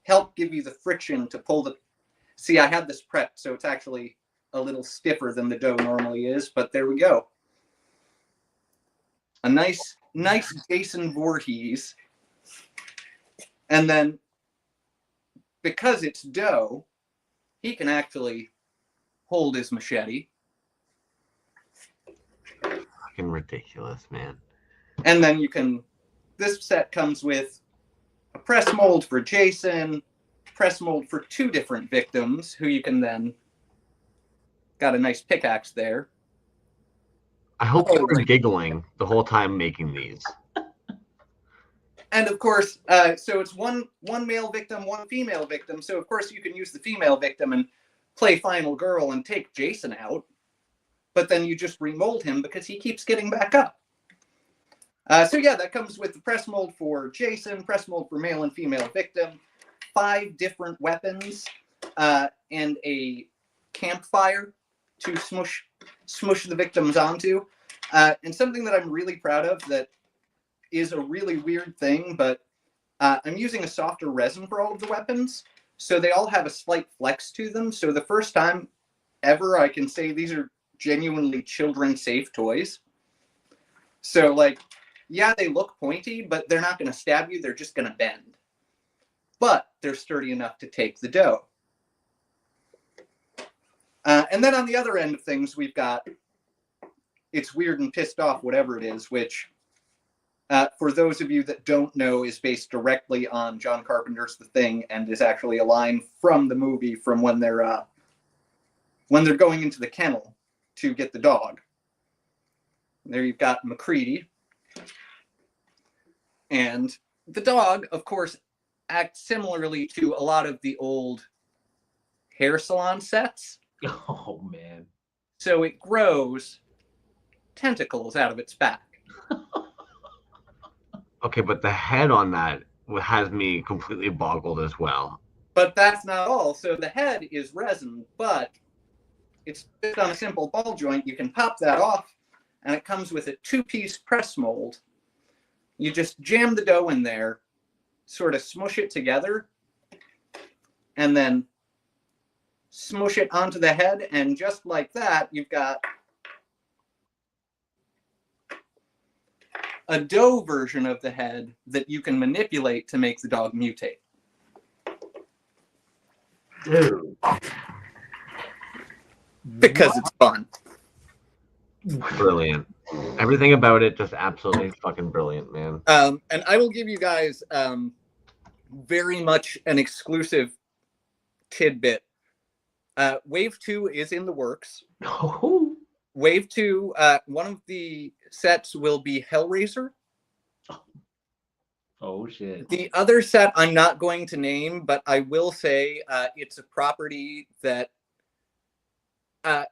help give you the friction to pull the... See, I had this prepped, so it's actually a little stiffer than the dough normally is, but there we go. A nice Jason Voorhees. And then, because it's dough, he can actually hold his machete.
Fucking ridiculous, man.
And then you can... This set comes with a press mold for Jason, press mold for 2 different victims, who you can then... Got a nice pickaxe there.
I hope you were giggling the whole time making these.
And of course, so it's one male victim, 1 female victim. So of course you can use the female victim and play final girl and take Jason out. But then you just remold him because he keeps getting back up. So yeah, that comes with the press mold for Jason, press mold for male and female victim, 5 different weapons, and a campfire to smush the victims onto. And something that I'm really proud of that is a really weird thing, but I'm using a softer resin for all of the weapons, so they all have a slight flex to them. So the first time ever I can say these are genuinely children-safe toys. So like, yeah, they look pointy, but they're not going to stab you. They're just going to bend. But they're sturdy enough to take the dough. And then on the other end of things, we've got It's Weird and Pissed Off, whatever it is, which, for those of you that don't know, is based directly on John Carpenter's The Thing and is actually a line from the movie from when they're going into the kennel to get the dog. There you've got McCready. And the dog, of course, acts similarly to a lot of the old hair salon sets.
Oh, man.
So it grows tentacles out of its back.
Okay, but the head on that has me completely boggled as well.
But that's not all. So the head is resin, but it's fit on a simple ball joint. You can pop that off, and it comes with a 2-piece press mold. You just jam the dough in there, sort of smush it together, and then smush it onto the head, and just like that, you've got a dough version of the head that you can manipulate to make the dog mutate.
Dude.
Because it's fun.
Brilliant. Everything about it just absolutely fucking brilliant, man.
And I will give you guys very much an exclusive tidbit. Wave 2 is in the works.
Oh,
Wave 2, one of the sets will be Hellraiser.
oh shit.
The other set I'm not going to name, but I will say it's a property that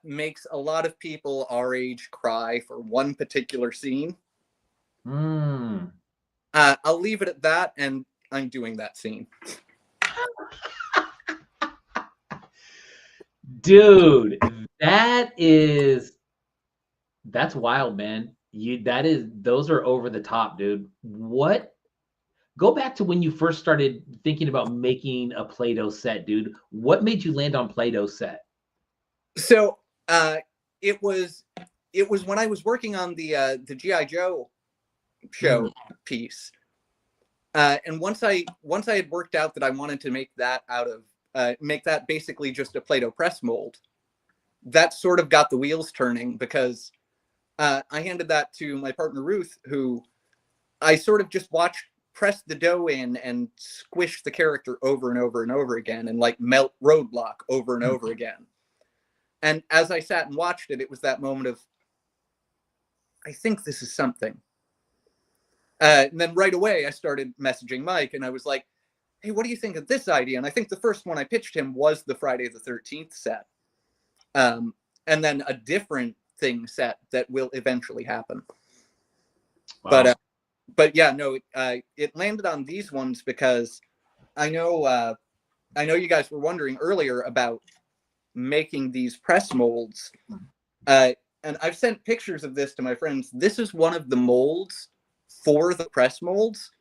makes a lot of people our age cry for one particular scene. I'll leave it at that, and I'm doing that scene.
Dude, that's wild, man. Those are over the top, dude. What? Go back to when you first started thinking about making a Play-Doh set, dude. What made you land on Play-Doh set?
So it was when I was working on the G.I. Joe show piece. And once I had worked out that I wanted to make that make that basically just a Play-Doh press mold, that sort of got the wheels turning, because I handed that to my partner Ruth, who I sort of just watched press the dough in and squish the character over and over and over again, and like melt roadblock over and over again. And as I sat and watched it, it was that moment of, I think this is something. And then right away, I started messaging Mike, and I was like, hey, what do you think of this idea? And I think the first one I pitched him was the Friday the 13th set. And then a different thing set that will eventually happen. Wow. But yeah, no, it landed on these ones because I know you guys were wondering earlier about making these press molds. And I've sent pictures of this to my friends. This is one of the molds for the press molds.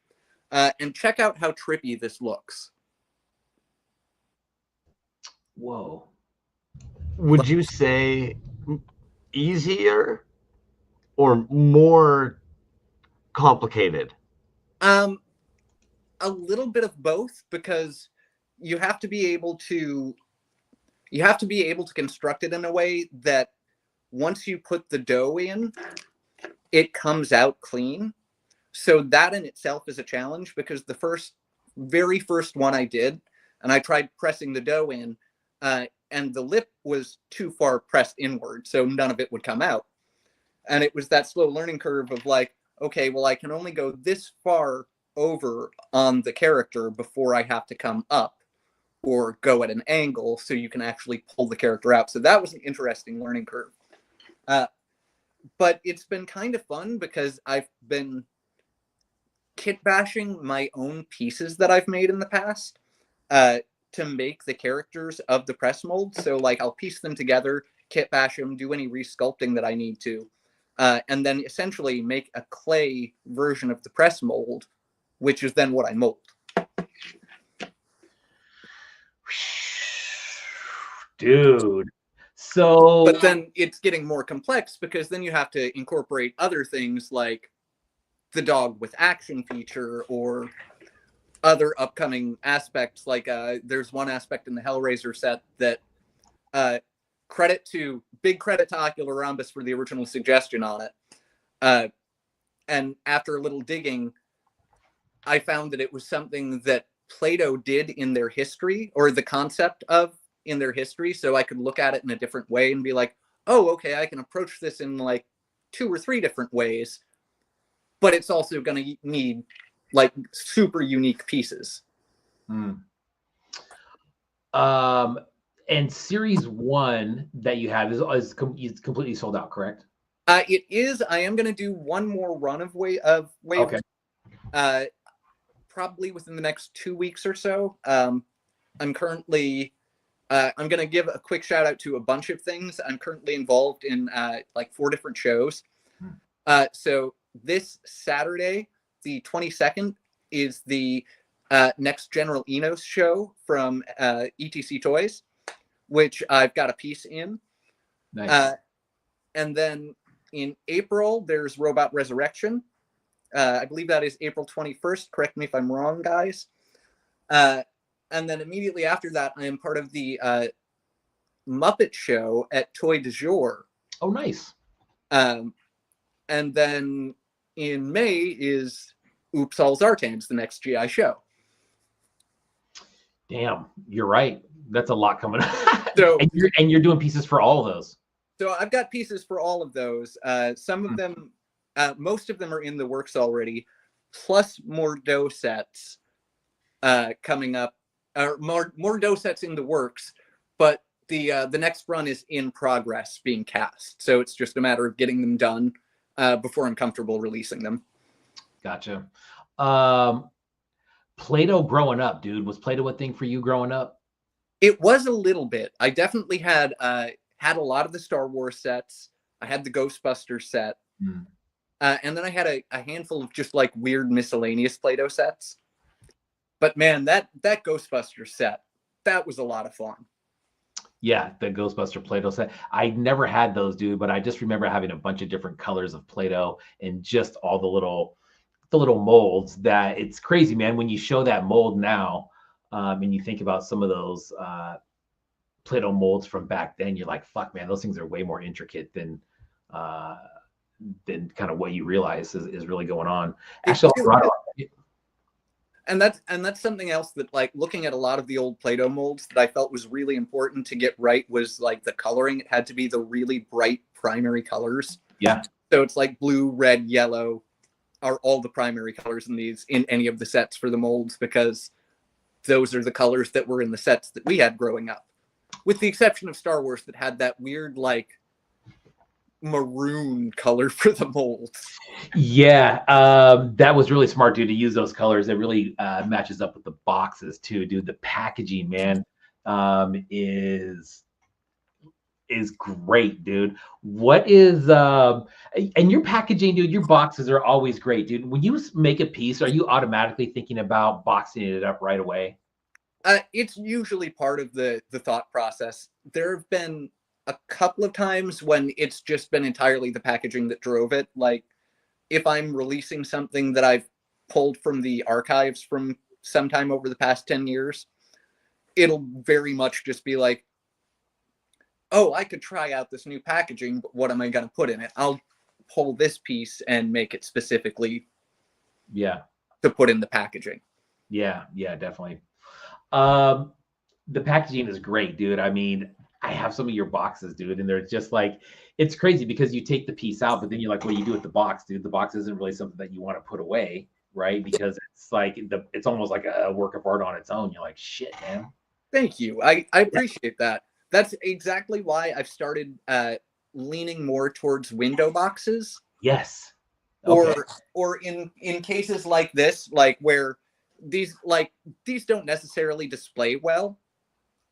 And check out how trippy this looks.
Whoa.
Would you say easier or more complicated?
A little bit of both, because you have to be able to construct it in a way that once you put the dough in, it comes out clean. So that in itself is a challenge, because the very first one I did, and I tried pressing the dough in, and the lip was too far pressed inward, so none of it would come out. And it was that slow learning curve of like, okay, well, I can only go this far over on the character before I have to come up or go at an angle so you can actually pull the character out. So that was an interesting learning curve. But it's been kind of fun because I've been kit bashing my own pieces that I've made in the past to make the characters of the press mold. So like I'll piece them together, kit bash them, do any resculpting that I need to, and then essentially make a clay version of the press mold, which is then what I mold.
Dude. So,
but then it's getting more complex, because then you have to incorporate other things like the dog with action feature or other upcoming aspects. Like there's one aspect in the Hellraiser set that big credit to Ocular Rhombus for the original suggestion on it. And after a little digging, I found that it was something that Play-Doh did in their history, or the concept of in their history. So I could look at it in a different way and be like, oh, okay, I can approach this in like 2 or 3 different ways, but it's also going to need like super unique pieces.
And series 1 that you have is completely sold out, correct?
It is. I am going to do one more run of wave.
Okay.
Probably within the next 2 weeks or so. I'm currently. I'm going to give a quick shout out to a bunch of things. I'm currently involved in like 4 different shows. So this Saturday, the 22nd, is the next General Enos show from ETC Toys, which I've got a piece in.
Nice.
And then in April, there's Robot Resurrection. I believe that is April 21st. Correct me if I'm wrong, guys. And then immediately after that, I am part of the Muppet Show at Toy du Jour.
Oh, nice.
And then in May is Oops All Zartan's, the next GI show.
Damn, you're right. That's a lot coming up.
So,
and you're doing pieces for all of those.
So I've got pieces for all of those. Some of them, most of them are in the works already, plus more dough sets coming up. More dough sets in the works, but the next run is in progress being cast. So it's just a matter of getting them done before I'm comfortable releasing them.
Gotcha. Play-Doh growing up, dude. Was Play-Doh a thing for you growing up?
It was a little bit. I definitely had a lot of the Star Wars sets. I had the Ghostbusters set. And then I had a handful of just like weird miscellaneous Play-Doh sets. But man, that Ghostbuster set, that was a lot of fun.
Yeah, the Ghostbuster Play-Doh set. I never had those, dude, but I just remember having a bunch of different colors of Play-Doh and just all the little molds. That it's crazy, man. When you show that mold now, and you think about some of those Play-Doh molds from back then, you're like, fuck, man, those things are way more intricate than kind of what you realize is really going on. Actually,
and that's something else that, like, looking at a lot of the old Play-Doh molds that I felt was really important to get right was like the coloring. It had to be the really bright primary colors.
Yeah.
So it's like blue, red, yellow are all the primary colors in any of the sets for the molds, because those are the colors that were in the sets that we had growing up, with the exception of Star Wars that had that weird like maroon color for the molds.
Yeah, that was really smart, dude, to use those colors. It really matches up with the boxes too, dude. The packaging, man, is great, dude. What is and your packaging, dude, your boxes are always great, dude. When you make a piece, are you automatically thinking about boxing it up right away?
It's usually part of the thought process. There have been a couple of times when it's just been entirely the packaging that drove it. Like if I'm releasing something that I've pulled from the archives from sometime over the past 10 years, it'll very much just be like, oh, I could try out this new packaging, but what am I going to put in it? I'll pull this piece and make it specifically to put in the packaging.
Yeah, definitely. The packaging is great, dude. I mean, I have some of your boxes, dude, and they're just like, it's crazy because you take the piece out, but then you're like, what do you do with the box, dude? The box isn't really something that you want to put away, right? Because it's like it's almost like a work of art on its own. You're like, shit, man.
Thank you. I appreciate that. That's exactly why I've started leaning more towards window boxes.
Yes. Okay.
Or in cases like this, like where these don't necessarily display well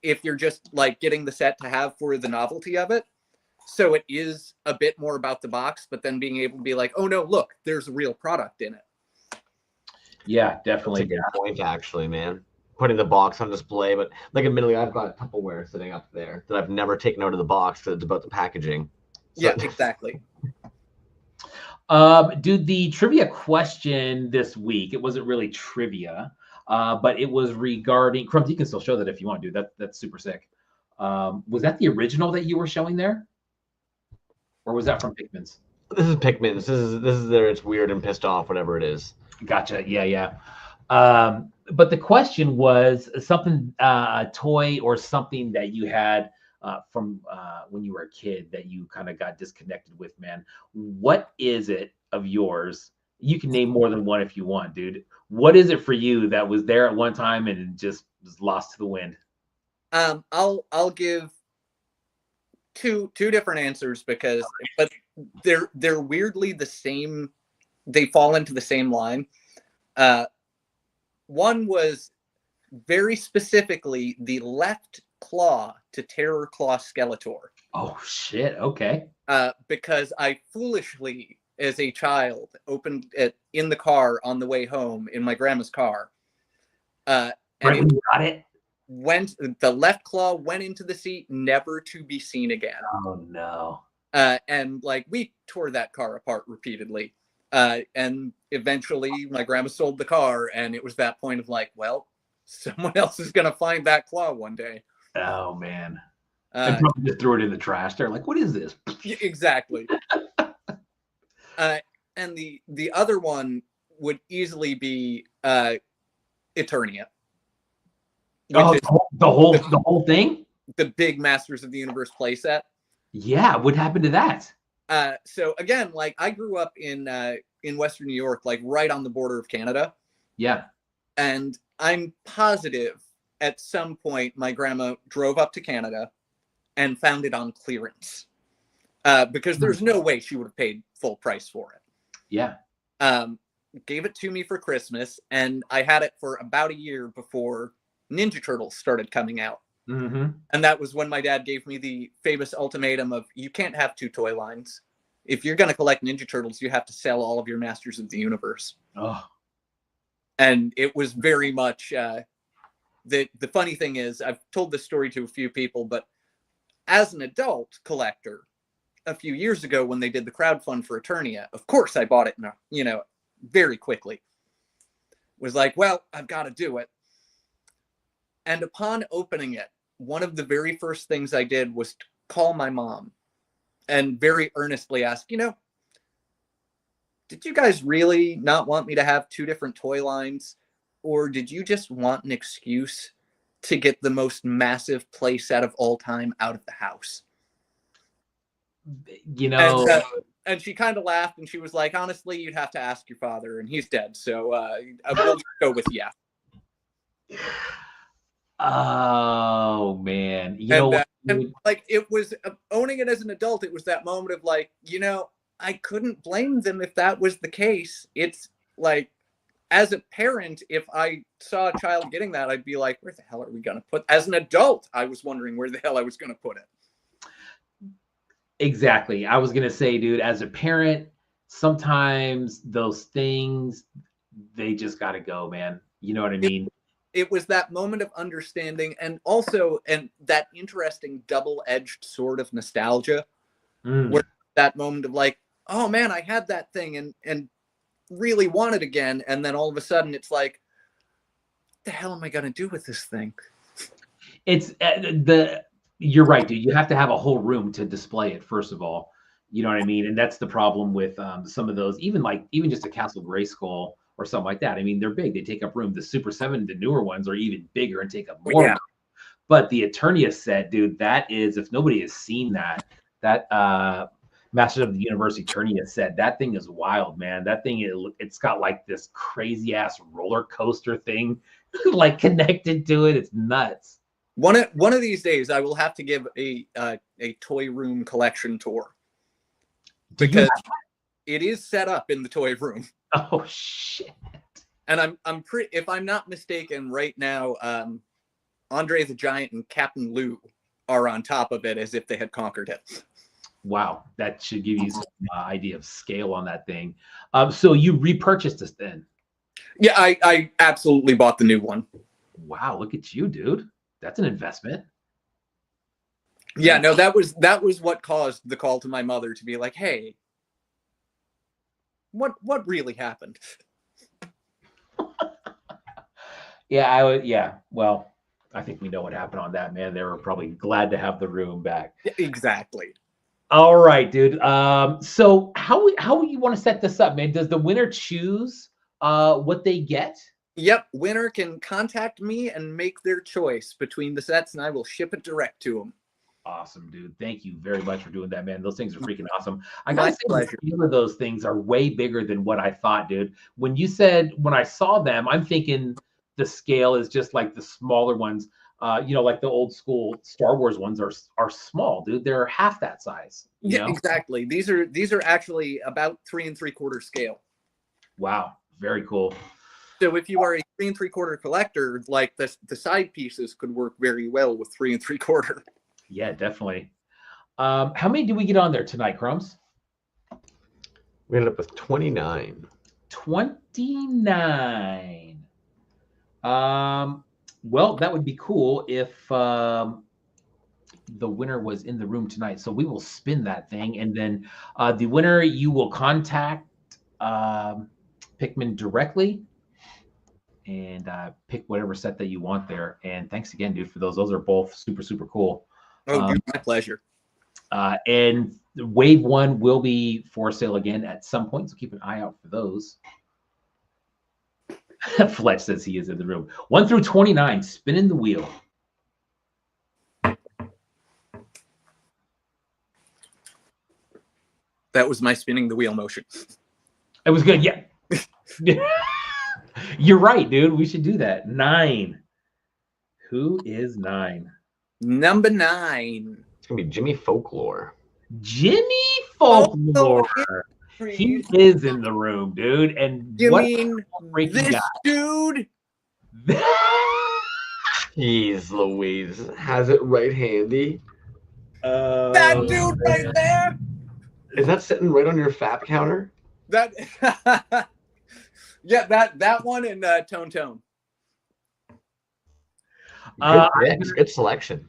if you're just like getting the set to have for the novelty of it. So it is a bit more about the box, but then being able to be like, oh no, look, there's a real product in it.
Yeah, definitely.
That's a good point, actually, man. Putting the box on display, but like admittedly, I've got Tupperware sitting up there that I've never taken out of the box because it's about the packaging. So.
Yeah, exactly.
Dude, the trivia question this week, it wasn't really trivia, but it was regarding Crumbs. You can still show that if you want, dude. That's super sick. Was that the original that you were showing there, or was that from Pickman's?
This is Pickman's. This is there. It's weird and pissed off, whatever it is.
Gotcha. Yeah. But the question was something, a toy or something that you had from when you were a kid that you kind of got disconnected with, man. What is it of yours? You can name more than one if you want, dude. What is it for you that was there at one time and just was lost to the wind?
I'll give two different answers but they're weirdly the same. They fall into the same line. One was very specifically the left claw to Terror Claw Skeletor.
Oh shit! Okay.
Because I foolishly, as a child, opened it in the car on the way home in my grandma's car. And
Right when you got it.
The left claw went into the seat, never to be seen again.
Oh no.
And like we tore that car apart repeatedly. And eventually my grandma sold the car, and it was that point of like, well, someone else is gonna find that claw one day.
Oh man. And probably just threw it in the trash. They're like, what is this?
Exactly. And the other one would easily be Eternia.
Oh, the whole thing?
The big Masters of the Universe playset.
Yeah, what happened to that?
So again, like I grew up in Western New York, like right on the border of Canada.
Yeah.
And I'm positive at some point my grandma drove up to Canada and found it on clearance. Because there's no way she would have paid full price for it.
Yeah.
Gave it to me for Christmas, and I had it for about a year before Ninja Turtles started coming out.
Mm-hmm.
And that was when my dad gave me the famous ultimatum of, you can't have two toy lines. If you're going to collect Ninja Turtles, you have to sell all of your Masters of the Universe.
Oh.
And it was very much, the funny thing is, I've told this story to a few people, but as an adult collector, a few years ago when they did the crowdfund for Eternia, of course I bought it, very quickly. Was like, well, I've got to do it. And upon opening it, one of the very first things I did was to call my mom and very earnestly ask, did you guys really not want me to have two different toy lines? Or did you just want an excuse to get the most massive play set of all time out of the house? And she kind of laughed, and she was like, honestly, you'd have to ask your father, and he's dead. So we'll just go with yeah.
Oh man,
and like it was owning it as an adult. It was that moment of like, I couldn't blame them if that was the case. It's like, as a parent, if I saw a child getting that, I'd be like, where the hell are we gonna put? As an adult, I was wondering where the hell I was gonna put it.
Exactly. I was gonna say, dude, as a parent, sometimes those things, they just gotta go, man. You know what I mean?
It was that moment of understanding, and also that interesting double-edged sword of nostalgia, where that moment of like, oh man, I had that thing and really want it again, and then all of a sudden it's like, what the hell am I gonna do with this thing?
It's you're right, dude. You have to have a whole room to display it, first of all. You know what I mean? And that's the problem with some of those, even just a Castle Grayskull or something like that. I mean, they're big. They take up room. The Super 7, the newer ones, are even bigger and take up more room. But the Eternia set, dude, that is, if nobody has seen that Masters of the Universe Eternia set, that thing is wild, man. That thing, it's got like this crazy ass roller coaster thing like connected to it. It's nuts.
One of these days, I will have to give a toy room collection tour, because it is set up in the toy room.
Oh shit!
And I'm pretty, if I'm not mistaken, right now, Andre the Giant and Captain Lou are on top of it as if they had conquered it.
Wow, that should give you some idea of scale on that thing. So you repurchased this then?
Yeah, I absolutely bought the new one.
Wow, look at you, dude. That's an investment.
Yeah, no, that was what caused the call to my mother to be like, hey, what really happened?
Yeah, well, I think we know what happened on that, man. They were probably glad to have the room back.
Exactly.
All right, dude. So how you want to set this up, man? Does the winner choose what they get?
Yep, winner can contact me and make their choice between the sets, and I will ship it direct to them.
awesome, dude. Thank you very much for doing that, man. Those things are freaking awesome. I
My
gotta say, the scale of those things are way bigger than what I thought, dude. When I saw them, I'm thinking the scale is just like the smaller ones. Like the old school Star Wars ones are small, dude. They're half that size.
Yeah, exactly. These are actually about 3 3/4 scale.
Wow, very cool.
So if you are a 3 3/4 collector, like the side pieces could work very well with 3 3/4.
Yeah, definitely. How many did we get on there tonight, Crumbs?
We ended up with 29.
29. Well, that would be cool if the winner was in the room tonight. So we will spin that thing, and then the winner, you will contact Pickman directly and pick whatever set that you want there. And thanks again, dude, for those. Those are both super, super cool.
Oh, dude, my pleasure.
And Wave 1 will be for sale again at some point, so keep an eye out for those. Fletch says he is in the room. 1 through 29, spinning the wheel.
That was my spinning the wheel motion.
It was good, yeah. You're right, dude. We should do that. 9. Who is 9?
Number 9.
It's gonna be Jimmy Folklore.
Jimmy Folklore. He is in the room, dude. And
you
what
mean this
guy.
dude?
Jeez Louise. Has it right handy.
That dude right there?
Is that sitting right on your FAP counter?
That yeah, that one and Tone.
Good selection.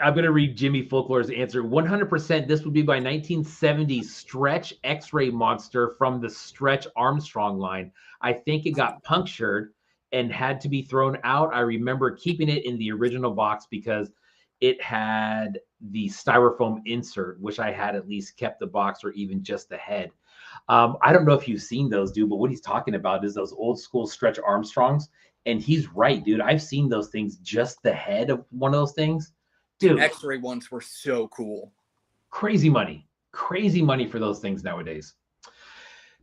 I'm going to read Jimmy Folklore's answer. 100%, this would be by 1970 Stretch X-Ray Monster from the Stretch Armstrong line. I think it got punctured and had to be thrown out. I remember keeping it in the original box because it had the styrofoam insert, which I had at least kept the box or even just the head. I don't know if you've seen those, dude, but what he's talking about is those old school Stretch Armstrongs. And he's right, dude. I've seen those things, just the head of one of those things. Dude,
X-ray ones were so cool.
Crazy money for those things nowadays.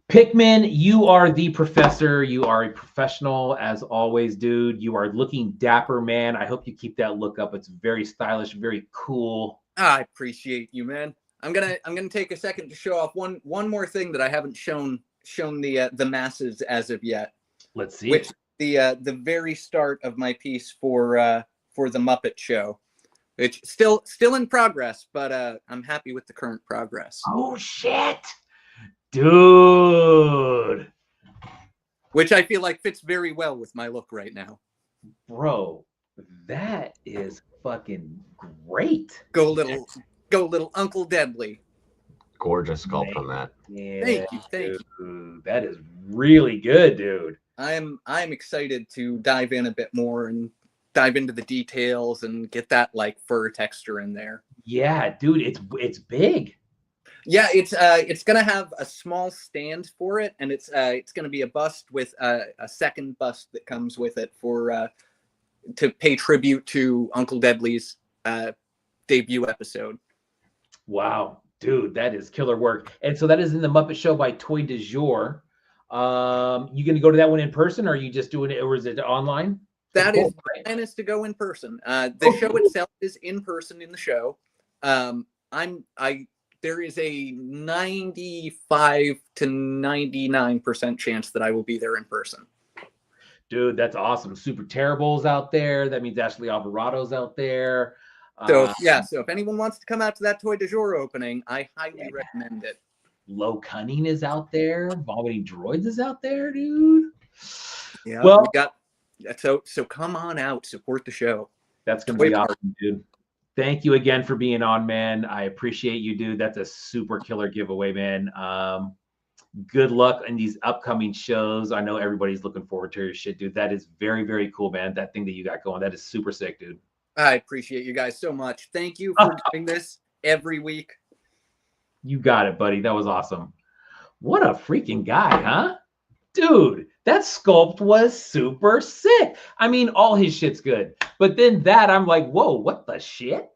Pickman, you are the professor. You are a professional as always, dude. You are looking dapper, man. I hope you keep that look up. It's very stylish, very cool.
I appreciate you, man. I'm gonna take a second to show off one more thing that I haven't shown the masses as of yet.
Let's see.
Which the very start of my piece for the Muppet Show. It's still in progress, but I'm happy with the current progress.
Oh shit, dude!
Which I feel like fits very well with my look right now.
Bro, that is fucking great.
Go little Uncle Deadly.
Gorgeous sculpt on that.
Yeah,
thank you.
That is really good, dude.
I'm excited to dive in a bit more and dive into the details and get that like fur texture in there.
Yeah, dude, it's big.
Yeah, it's gonna have a small stand for it, and it's gonna be a bust with a second bust that comes with it for to pay tribute to Uncle Deadly's debut episode.
Wow, dude, that is killer work. And so that is in the Muppet Show by Toy Du Jour. You gonna go to that one in person, or are you just doing it, or is it online?
That is the plan, is to go in person. The show itself is in person in the show. There is a 95 to 99% chance that I will be there in person.
Dude, that's awesome. Super Terrible's out there. That means Ashley Alvarado's out there.
So if anyone wants to come out to that Toy Du Jour opening, I highly recommend it.
Low Cunning is out there. Vomiting Droids is out there, dude.
Yeah,
well,
we got so come on out, support the show.
That's gonna be awesome, dude. Thank you again for being on, man. I appreciate you, dude. That's a super killer giveaway, man. Good luck in these upcoming shows. I know everybody's looking forward to your shit, dude. That is very, very cool, man. That thing that you got going, that is super sick, dude.
I appreciate you guys so much. Thank you for doing this every week.
You got it, buddy. That was awesome. What a freaking guy, huh? Dude, that sculpt was super sick. I mean, all his shit's good. But then that, I'm like, whoa, what the shit?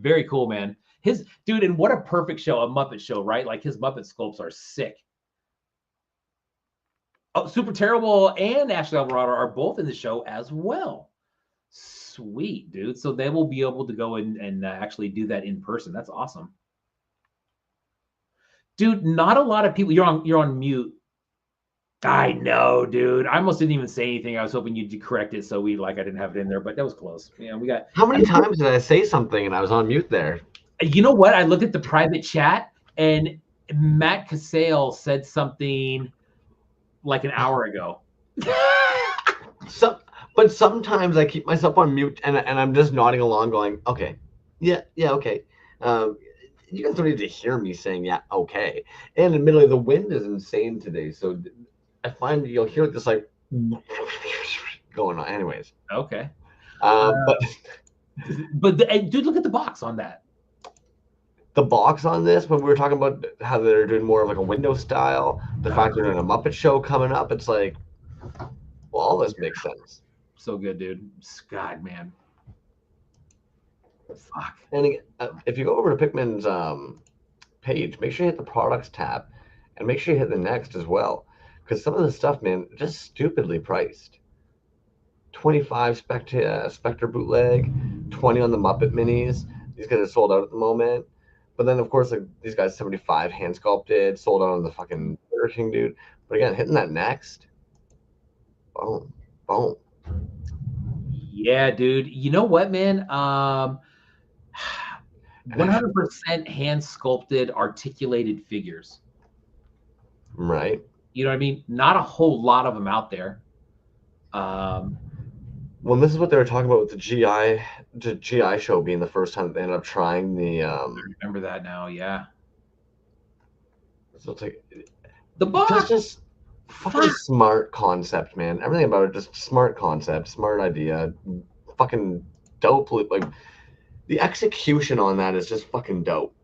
Very cool, man. His dude, and what a perfect show, a Muppet show, right? Like his Muppet sculpts are sick. Oh, Super Terrible and Ashley Alvarado are both in the show as well. Sweet, dude. So they will be able to go and actually do that in person. That's awesome. Dude, not a lot of people. You're on mute. I know, dude. I almost didn't even say anything. I was hoping you'd correct it so I didn't have it in there, but that was close. Yeah, we got.
How many times did I say something and I was on mute there?
You know what? I looked at the private chat and Matt Casale said something like an hour ago.
But sometimes I keep myself on mute and I'm just nodding along, going, "Okay, yeah, okay." You guys don't need to hear me saying, "Yeah, okay." And admittedly, the wind is insane today, so I find you'll hear this like going on. Anyways,
okay.
But
dude, look at the box on that.
The box on this, when we were talking about how they're doing more of like a window style, the fact they're doing a Muppet show coming up, it's like, well, all this makes sense.
So good, dude. God, man. Fuck.
And again, if you go over to Pickman's page, make sure you hit the products tab and make sure you hit the next as well. Because some of the stuff, man, just stupidly priced. 25 Spectre bootleg, 20 on the Muppet minis. These guys are sold out at the moment. But then, of course, like these guys, 75 hand sculpted, sold out on the fucking Burger King, dude. But again, hitting that next, boom, boom.
Yeah, dude. You know what, man? 100% hand sculpted, articulated figures.
Right.
You know what I mean? Not a whole lot of them out there.
Well, this is what they were talking about with the GI show being the first time they ended up trying the.
I remember that now. Yeah.
So it's like
the box.
Just fucking smart concept, man. Everything about it, just smart concept, smart idea, fucking dope. Like the execution on that is just fucking dope.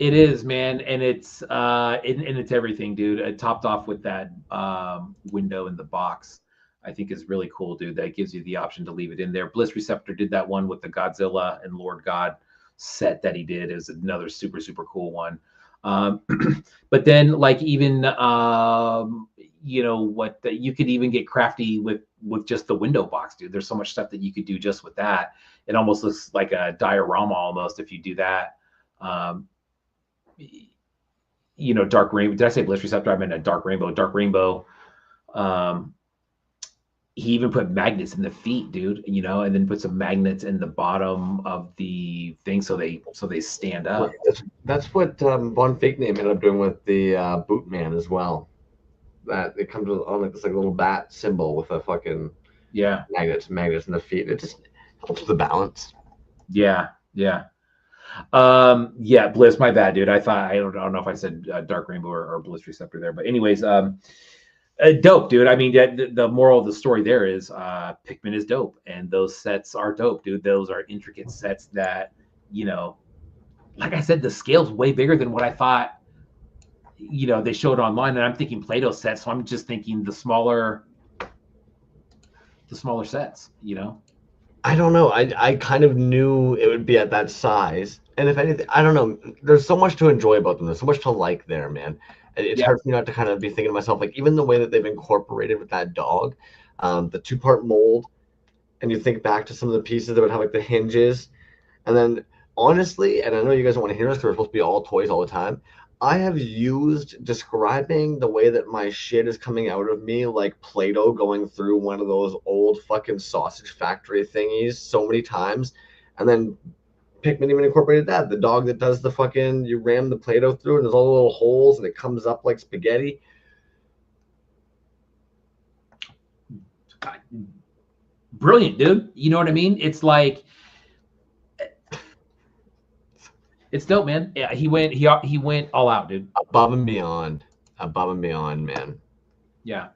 It is, man, and it's it's everything, dude. It topped off with that window in the box. I think is really cool, dude. That gives you the option to leave it in there. Bliss Receptor did that one with the Godzilla and Lord God set that he did. Is another super, super cool one. But then like even you know you could even get crafty with just the window box, dude. There's so much stuff that you could do just with that. It almost looks like a diorama almost if you do that. You know, Dark Rainbow. Did I say Bliss Receptor? I meant a Dark Rainbow. Dark Rainbow. He even put magnets in the feet, dude. You know, and then put some magnets in the bottom of the thing so they stand up.
That's what Von Fake Name ended up doing with the Bootman as well. That it comes on like this like little bat symbol with a fucking magnets in the feet. It just helps with the balance.
Yeah. Bliss, my bad, dude. I don't know if I said Dark Rainbow or Bliss Receptor there, but anyways, dope, dude. I mean, the moral of the story there is Pickman is dope, and those sets are dope, dude. Those are intricate sets that, you know, like I said, the scale's way bigger than what I thought. You know, they showed online, and I'm thinking Play-Doh sets, so I'm just thinking the smaller sets. You know.
I don't know. I kind of knew it would be at that size. And if anything, I don't know. There's so much to enjoy about them. There's so much to like there, man. It's hard for me not to kind of be thinking to myself, like, even the way that they've incorporated with that dog, the 2-part mold, and you think back to some of the pieces that would have like the hinges. And then honestly, and I know you guys don't want to hear this because we're supposed to be all toys all the time, I have used describing the way that my shit is coming out of me like Play-Doh going through one of those old fucking sausage factory thingies so many times. And then Pickman even incorporated that. The dog that does the fucking, you ram the Play-Doh through and there's all the little holes and it comes up like spaghetti.
Brilliant, dude. You know what I mean? It's like, it's dope, man. Yeah, he went all out, dude.
Above and beyond, man.
Yeah,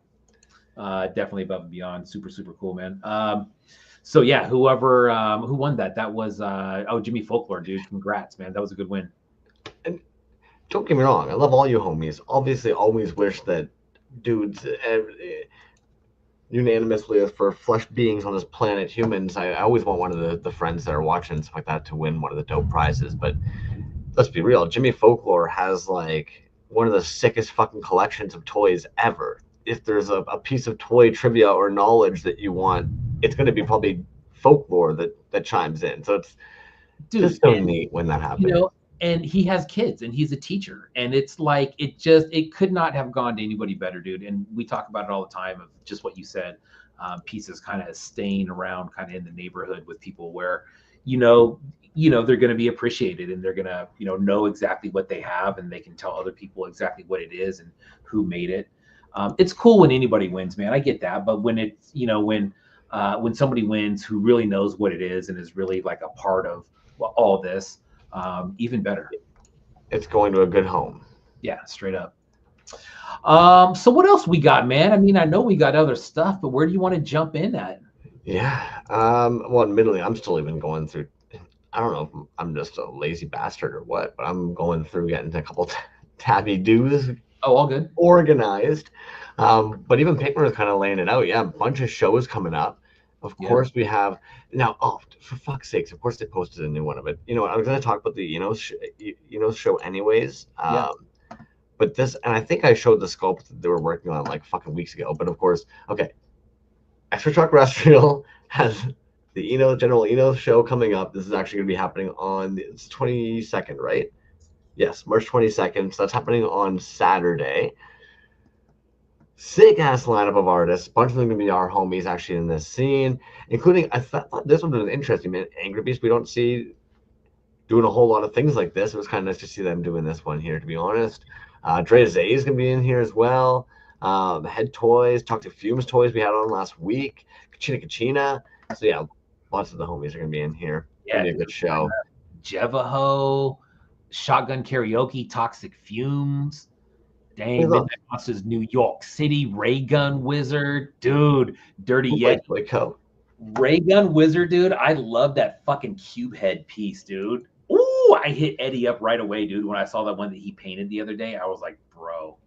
definitely above and beyond. Super, super cool, man. So yeah, who won that was Jimmy Folklore, dude. Congrats, man. That was a good win.
And don't get me wrong, I love all you homies. Obviously, always wish that dudes unanimously for flesh beings on this planet, humans. I always want one of the friends that are watching and stuff like that to win one of the dope prizes. But let's be real, Jimmy Folklore has like one of the sickest fucking collections of toys ever. If there's a piece of toy trivia or knowledge that you want, it's going to be probably Folklore that chimes in. So it's just so neat when that happens.
You know, and he has kids and he's a teacher, and it's like it could not have gone to anybody better, dude. And we talk about it all the time of just what you said, pieces kind of staying around kind of in the neighborhood with people where they're going to be appreciated, and they're going to know exactly what they have, and they can tell other people exactly what it is and who made it. It's cool when anybody wins, man. I get that, but when it's when somebody wins who really knows what it is and is really like a part of all this, even better.
It's going to a good home.
Yeah, straight up. So what else we got, man? I mean, I know we got other stuff, but where do you want to jump in at?
Yeah. Well, admittedly, I'm still even going through. I don't know if I'm just a lazy bastard or what, but I'm going through getting a couple tabbydos.
Oh, all good.
Organized. But even Pickman is kind of laying it out. Yeah, a bunch of shows coming up. Of course, we have now. Oh, for fuck's sakes! Of course, they posted a new one of it. You know, I was going to talk about the show anyways. But this, and I think I showed the sculpt that they were working on like fucking weeks ago. But of course, okay, Extra Truck Terrestrial has the General show coming up. This is actually going to be happening on the 22nd, right? Yes, March 22nd. So that's happening on Saturday. Sick ass lineup of artists. A bunch of them going to be our homies actually in this scene, including I thought this one was interesting, man. Angry Beast, we don't see doing a whole lot of things like this. It was kind of nice to see them doing this one here, to be honest. Dre Zay is going to be in here as well. Head Toys, Talk to Fumes Toys we had on last week. Kachina. So yeah, lots of the homies are going to be in here.
Yeah,
be a good show.
Jevaho, Shotgun Karaoke, Toxic Fumes. Dang, Midnight Monsters, New York City, Ray Gun Wizard, dude, Dirty Yeti. Ray Gun Wizard, dude, I love that fucking cube head piece, dude. Ooh, I hit Eddie up right away, dude. When I saw that one that he painted the other day, I was like, bro.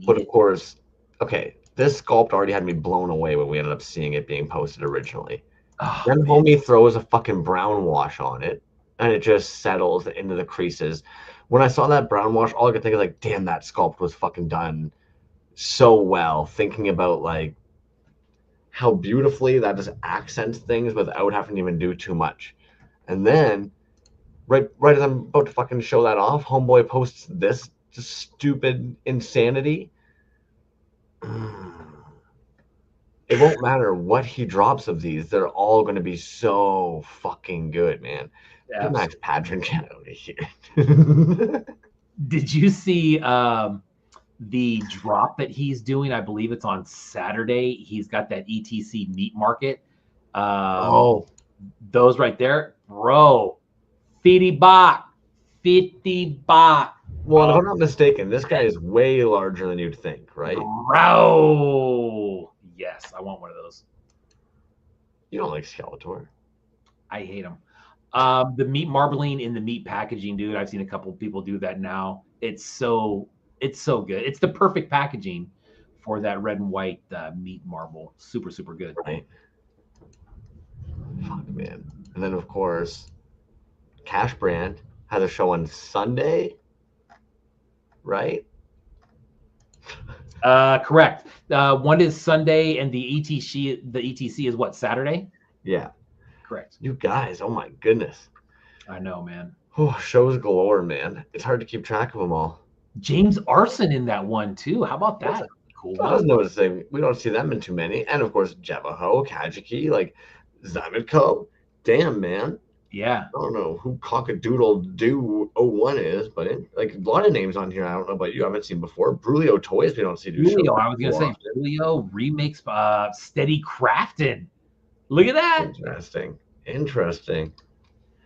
But of course, okay, this sculpt already had me blown away when we ended up seeing it being posted originally. Oh, then homie throws a fucking brown wash on it, and it just settles into the creases. When I saw that brown wash, all I could think is like, damn, that sculpt was fucking done so well. Thinking about like how beautifully that just accents things without having to even do too much. And then right as I'm about to fucking show that off, homeboy posts this just stupid insanity. It won't matter what he drops of these. They're all going to be so fucking good, man. Yeah, Max Padron, get out of here.
Did you see the drop that he's doing? I believe it's on Saturday. He's got that ETC meat market. Those right there, bro. 50 baht. 50 baht.
Well, if I'm not mistaken, this guy is way larger than you'd think, right?
Bro. Yes, I want one of those.
You don't like Skeletor.
I hate him. The meat marbling in the meat packaging, dude. I've seen a couple of people do that now. It's so good. It's the perfect packaging for that red and white meat marble. Super, super good.
Right. Fuck, man. And then, of course, Cash Brand has a show on Sunday, right?
Correct. One is Sunday, and the ETC is what, Saturday?
Yeah.
Correct.
You guys, oh my goodness.
I know, man.
Oh, shows galore, man. It's hard to keep track of them all.
James Arson in that one too. How about that? Cool.
I was noticing we don't see them in too many. And of course, Jevaho, Kajiki, like Zamitko. Damn, man.
Yeah.
I don't know who Cockadoodle Do 01 is, but like a lot of names on here I don't know about you. I haven't seen before. Brulio Toys, we don't see.
Brulio, I was gonna say Brulio remakes Steady Crafting. Look at that.
Interesting.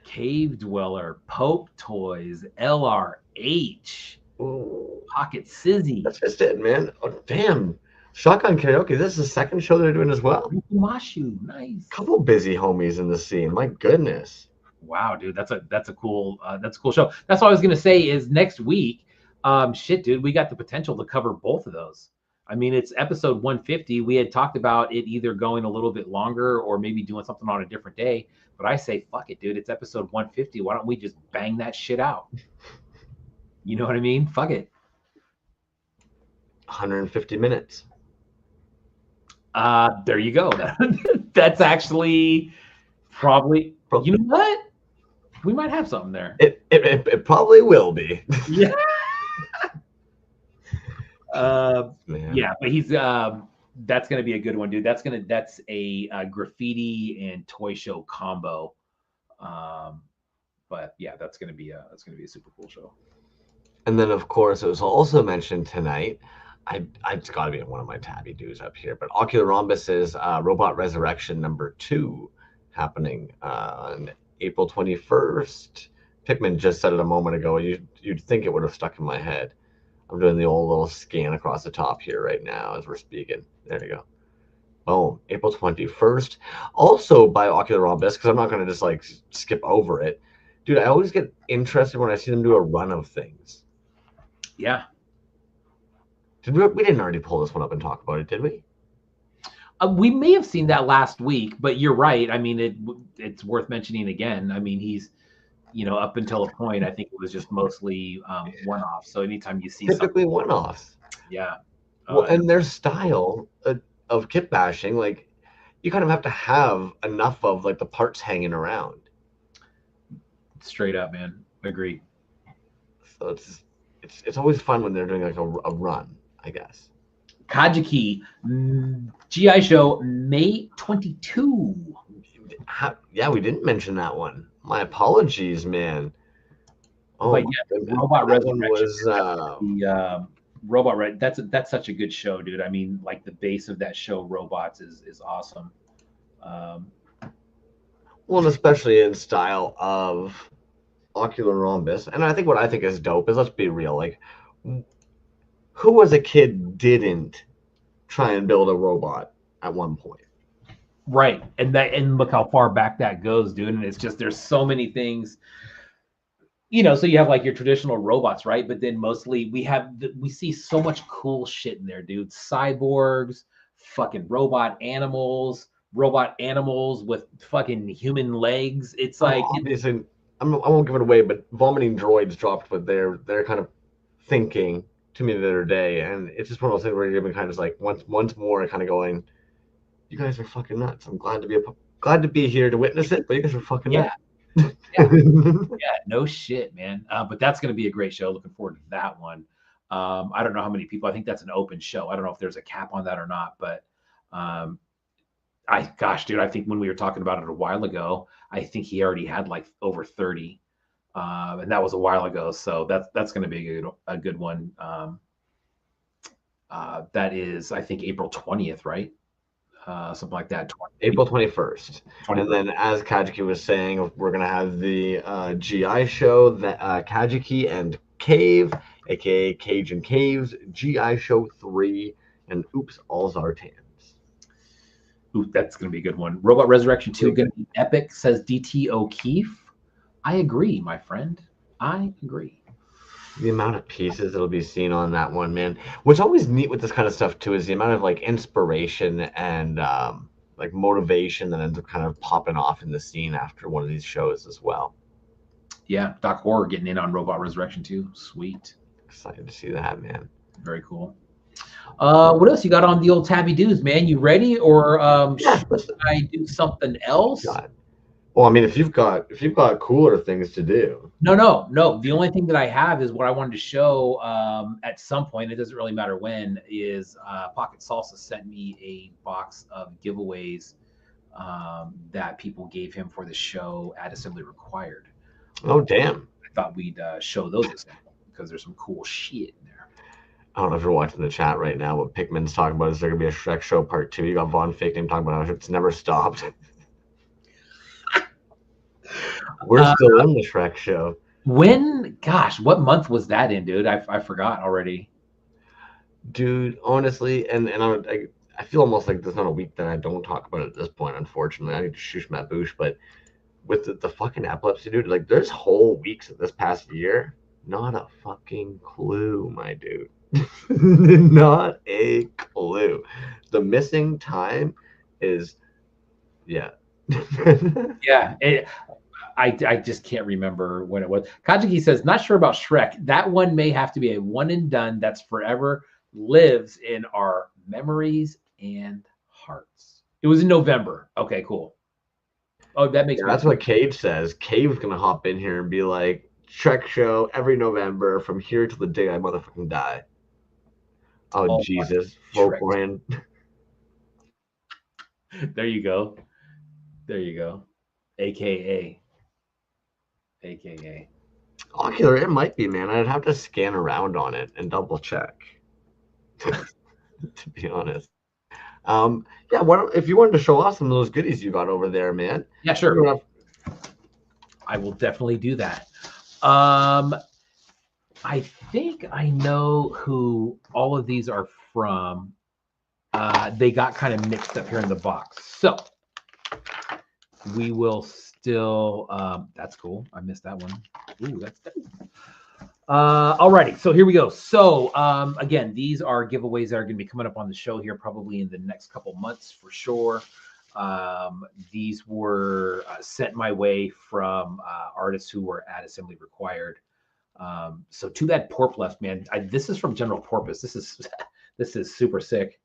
Cave Dweller, Pope Toys, LRH,
Ooh.
Pocket Sizzy.
That's just it, man. Oh, damn. Shotgun Karaoke. This is the second show they're doing as well.
Mashu, nice.
Couple busy homies in the scene. My goodness.
Wow, dude, that's a cool show. That's what I was gonna say is next week. Shit, dude, we got the potential to cover both of those. I mean, it's episode 150. We had talked about it either going a little bit longer or maybe doing something on a different day. But I say, fuck it, dude. It's episode 150. Why don't we just bang that shit out? You know what I mean? Fuck it.
150 minutes.
There you go. That's actually probably, you know what? We might have something there.
It probably will be.
Yeah. Yeah, but he's that's gonna be a good one, dude. That's a graffiti and toy show combo. But yeah, that's gonna be a super cool show.
And then of course it was also mentioned tonight. It's got to be one of my tabbydos up here, but Ocular Rhombus's Robot Resurrection #2 happening on April 21st. Pickman just said it a moment ago. You'd think it would have stuck in my head. I'm doing the old little scan across the top here right now as we're speaking. There you go. Boom. April 21st. Also by Ocular Rhombus, because I'm not going to just like skip over it. Dude, I always get interested when I see them do a run of things.
Yeah.
We didn't already pull this one up and talk about it, did we?
We may have seen that last week, but you're right. I mean, it's worth mentioning again. I mean, he's, up until a point, I think it was just mostly one-off. So anytime you see
typically one-offs.
Yeah.
Well, and their style of kit bashing, like, you kind of have to have enough of like the parts hanging around.
Straight up, man. Agree.
So it's always fun when they're doing like a run, I guess.
Kajiki, GI Show, May 22.
Yeah, we didn't mention that one. My apologies, man.
Oh, but yeah, Robot Resurrection was the Robot Red. That's such a good show, dude. I mean, like the base of that show, robots, is awesome.
Well, and especially in style of Ocular Rhombus, and I think what I think is dope is, let's be real, like, who as a kid didn't try and build a robot at one point?
Right. And look how far back that goes, dude. And it's just, there's so many things, so you have like your traditional robots, right? But then mostly we see so much cool shit in there, dude. Cyborgs, fucking robot animals with fucking human legs. It's like,
obviously, I won't give it away, but vomiting droids dropped with their kind of thinking to me the other day, and it's just one of those things where you're kind of like once more kind of going, you guys are fucking nuts. I'm glad to be here to witness it, but you guys are fucking nuts.
Yeah, no shit, man. But that's going to be a great show. Looking forward to that one. I don't know how many people. I think that's an open show. I don't know if there's a cap on that or not, but dude, I think when we were talking about it a while ago, I think he already had like over 30. And that was a while ago, so that's going to be a good one. That is, I think, April 20th, right? Something like that.
April 21st. And then, as Kajiki was saying, we're going to have the GI show, the Kajiki and Cave, aka Cage and Caves, GI Show 3, and Oops, All Zartans.
Ooh, that's going to be a good one. Robot Resurrection 2 going to be epic, says DT O'Keefe. I agree, my friend. I agree.
The amount of pieces that'll be seen on that one, man. What's always neat with this kind of stuff too is the amount of like inspiration and like motivation that ends up kind of popping off in the scene after one of these shows as well.
Yeah, Doc Horror getting in on Robot Resurrection 2. Sweet.
Excited to see that, man.
Very cool. What else you got on the old tabby-doos, man? You ready, or should I do something else?
God. Well, I mean, if you've got cooler things to do.
No. The only thing that I have is what I wanted to show at some point. It doesn't really matter when. Is Pocket Salsa sent me a box of giveaways that people gave him for the show at Assembly Required.
Oh, damn!
I thought we'd show those because there's some cool shit in there.
I don't know if you're watching the chat right now. What Pickman's talking about is there gonna be a Shrek show part 2. You got Von Fake Name talking about how it's never stopped. We're still in the Shrek show.
What month was that in, dude? I forgot already.
Dude, honestly, and I feel almost like there's not a week that I don't talk about it at this point, unfortunately. I need to shush my boosh, but with the fucking epilepsy, dude, like there's whole weeks of this past year, not a fucking clue, my dude. Not a clue. The missing time is, yeah.
Yeah, I just can't remember when it was. Kajiki says, not sure about Shrek. That one may have to be a one and done that's forever lives in our memories and hearts. It was in November. Okay, cool. Oh, that makes
Yeah,
me
that's what Cage says. Cave's gonna hop in here and be like, Trek show every November from here to the day I motherfucking die. Oh
Oh,
Jesus,
Shrek.
Folkland.
There you go. There you go. AKA. AKA.
Ocular, it might be, man. I'd have to scan around on it and double check. To be honest. Yeah, if you wanted to show off some of those goodies you got over there, man.
Yeah, sure. I will definitely do that. I think I know who all of these are from. They got kind of mixed up here in the box. So we will still, that's cool. I missed that one. Ooh, that's dope. Alrighty, so here we go. So again, these are giveaways that are going to be coming up on the show here probably in the next couple months for sure. These were sent my way from artists who were at Assembly Required. So too bad Porp left, man. This is from General Porpoise. This is super sick.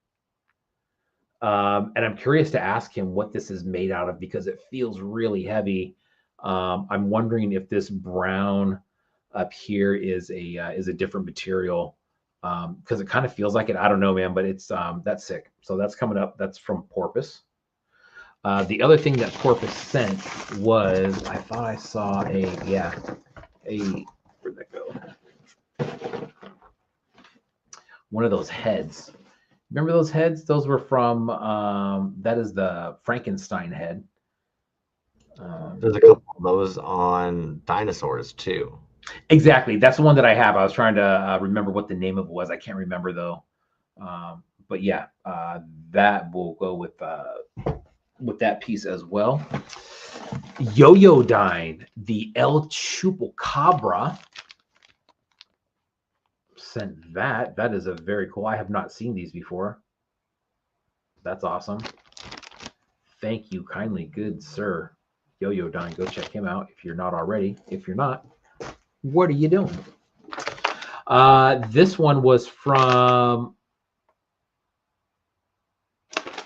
And I'm curious to ask him what this is made out of because it feels really heavy. I'm wondering if this brown up here is a different material because it kind of feels like it. I don't know, man, but it's that's sick. So that's coming up. That's from Porpoise. The other thing that Porpoise sent was I thought I saw a where'd that go? One of those heads. Remember those heads? Those were from that is the Frankenstein head.
There's a couple of those on dinosaurs too.
Exactly. That's the one that I have. I was trying to remember what the name of it was. I can't remember though. But yeah, that will go with that piece as well. Yo-Yo-Dine, the El Chupacabra sent that. That is a very cool. I have not seen these before. That's awesome. Thank you kindly, good sir. Yo-Yo-Dine, go check him out if you're not already. If you're not, what are you doing? This one was from,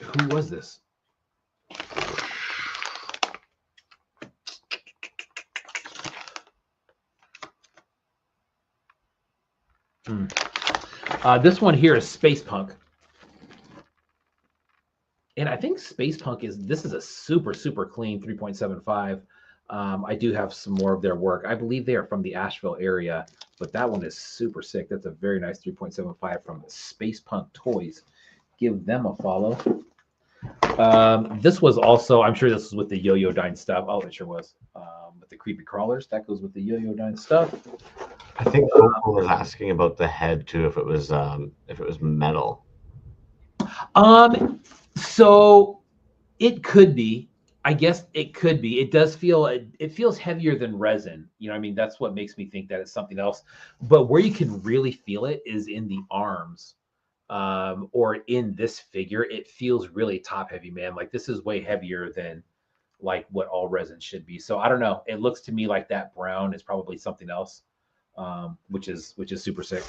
who was this? This one here is Space Punk. And I think Space Punk this is a super, super clean 3.75. I do have some more of their work. I believe they are from the Asheville area, but that one is super sick. That's a very nice 3.75 from Space Punk Toys. Give them a follow. This was also, I'm sure this was with the Yo-Yo-Dine stuff. Oh, it sure was. With the creepy crawlers, that goes with the Yo-Yo-Dine stuff.
I think Coco was asking about the head too, if it was metal.
So it could be. I guess it could be. It does feel, it feels heavier than resin. You know what I mean? That's what makes me think that it's something else. But where you can really feel it is in the arms or in this figure. It feels really top heavy, man. Like this is way heavier than like what all resin should be. So I don't know. It looks to me like that brown is probably something else, which is super sick.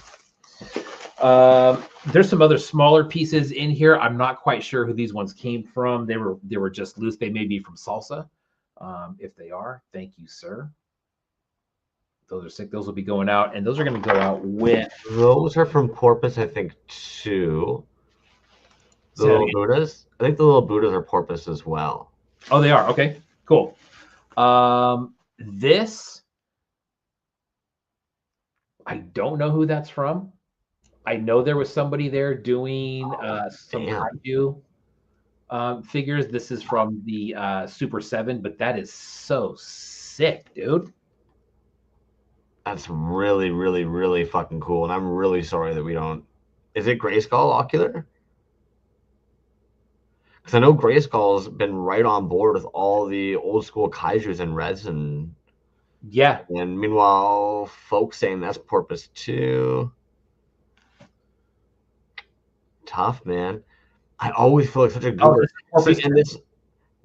There's some other smaller pieces in here. I'm not quite sure who these ones came from. They were just loose. They may be from Salsa. If they are, thank you, sir. Those are sick. Those will be going out, and those are going to go out with.
Those are from Porpoise, I think, too. The little Buddhas. I think the little Buddhas are Porpoise as well.
Oh, they are. Okay, cool. This, I don't know who that's from. I know there was somebody there doing some kaiju figures. This is from the Super 7, but that is so sick, dude.
That's really, really, really fucking cool. And I'm really sorry that we don't. Is it Grayskull Ocular? Because I know Grayskull's been right on board with all the old school kaijus and resin.
Yeah.
And meanwhile, folks saying that's Porpoise too. tough, man. I always feel like such a
Oh,
goober.
this is porpoise
See, and this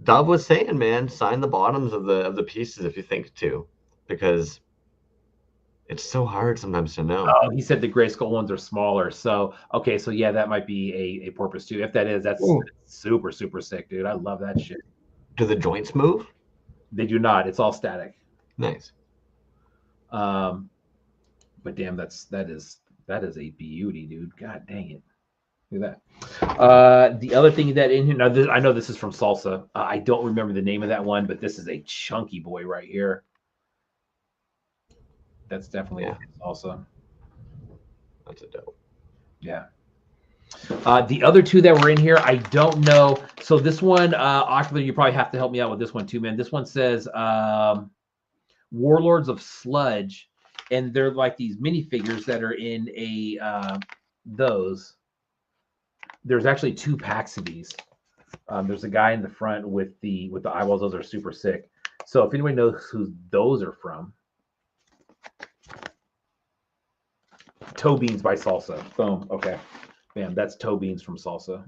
Dove was saying, man, sign the bottoms of the pieces if you think to, because it's so hard sometimes to know.
Oh, he said the gray skull ones are smaller. So okay, so yeah, that might be a porpoise too. If that is, that's
Ooh.
super, super sick, dude. I love that shit.
Do the joints move?
They do not. It's all static.
Nice.
But damn, that is a beauty, dude. God dang it. Look at that. The other thing that in here, now I know this is from Salsa. I don't remember the name of that one, but this is a chunky boy right here. That's definitely Salsa.
That's a dope.
Yeah. The other two that were in here, I don't know. So this one, Ocular, you probably have to help me out with this one too, man. This one says Warlords of Sludge, and they're like these minifigures that are in a those. There's actually 2 packs of these. There's a guy in the front with the eyeballs. Those are super sick. So if anybody knows who those are from, Toe Beans by Salsa. Boom. Okay. Bam. That's Toe Beans from Salsa.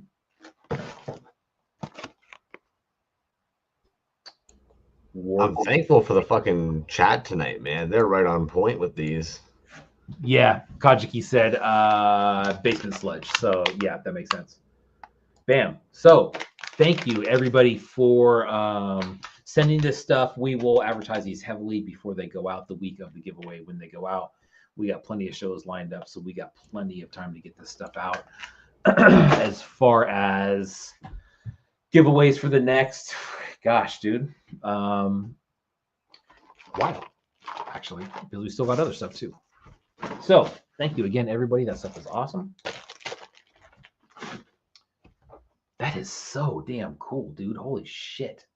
I'm thankful for the fucking chat tonight, man. They're right on point with these.
Yeah, Kajiki said basement sludge. So yeah, that makes sense. Bam. So thank you everybody for sending this stuff. We will advertise these heavily before they go out the week of the giveaway. When they go out, we got plenty of shows lined up, so we got plenty of time to get this stuff out. As far as giveaways for the next, gosh, dude, wow, actually, because we still got other stuff too. So thank you again, everybody. That stuff is awesome. That is so damn cool, dude. Holy shit.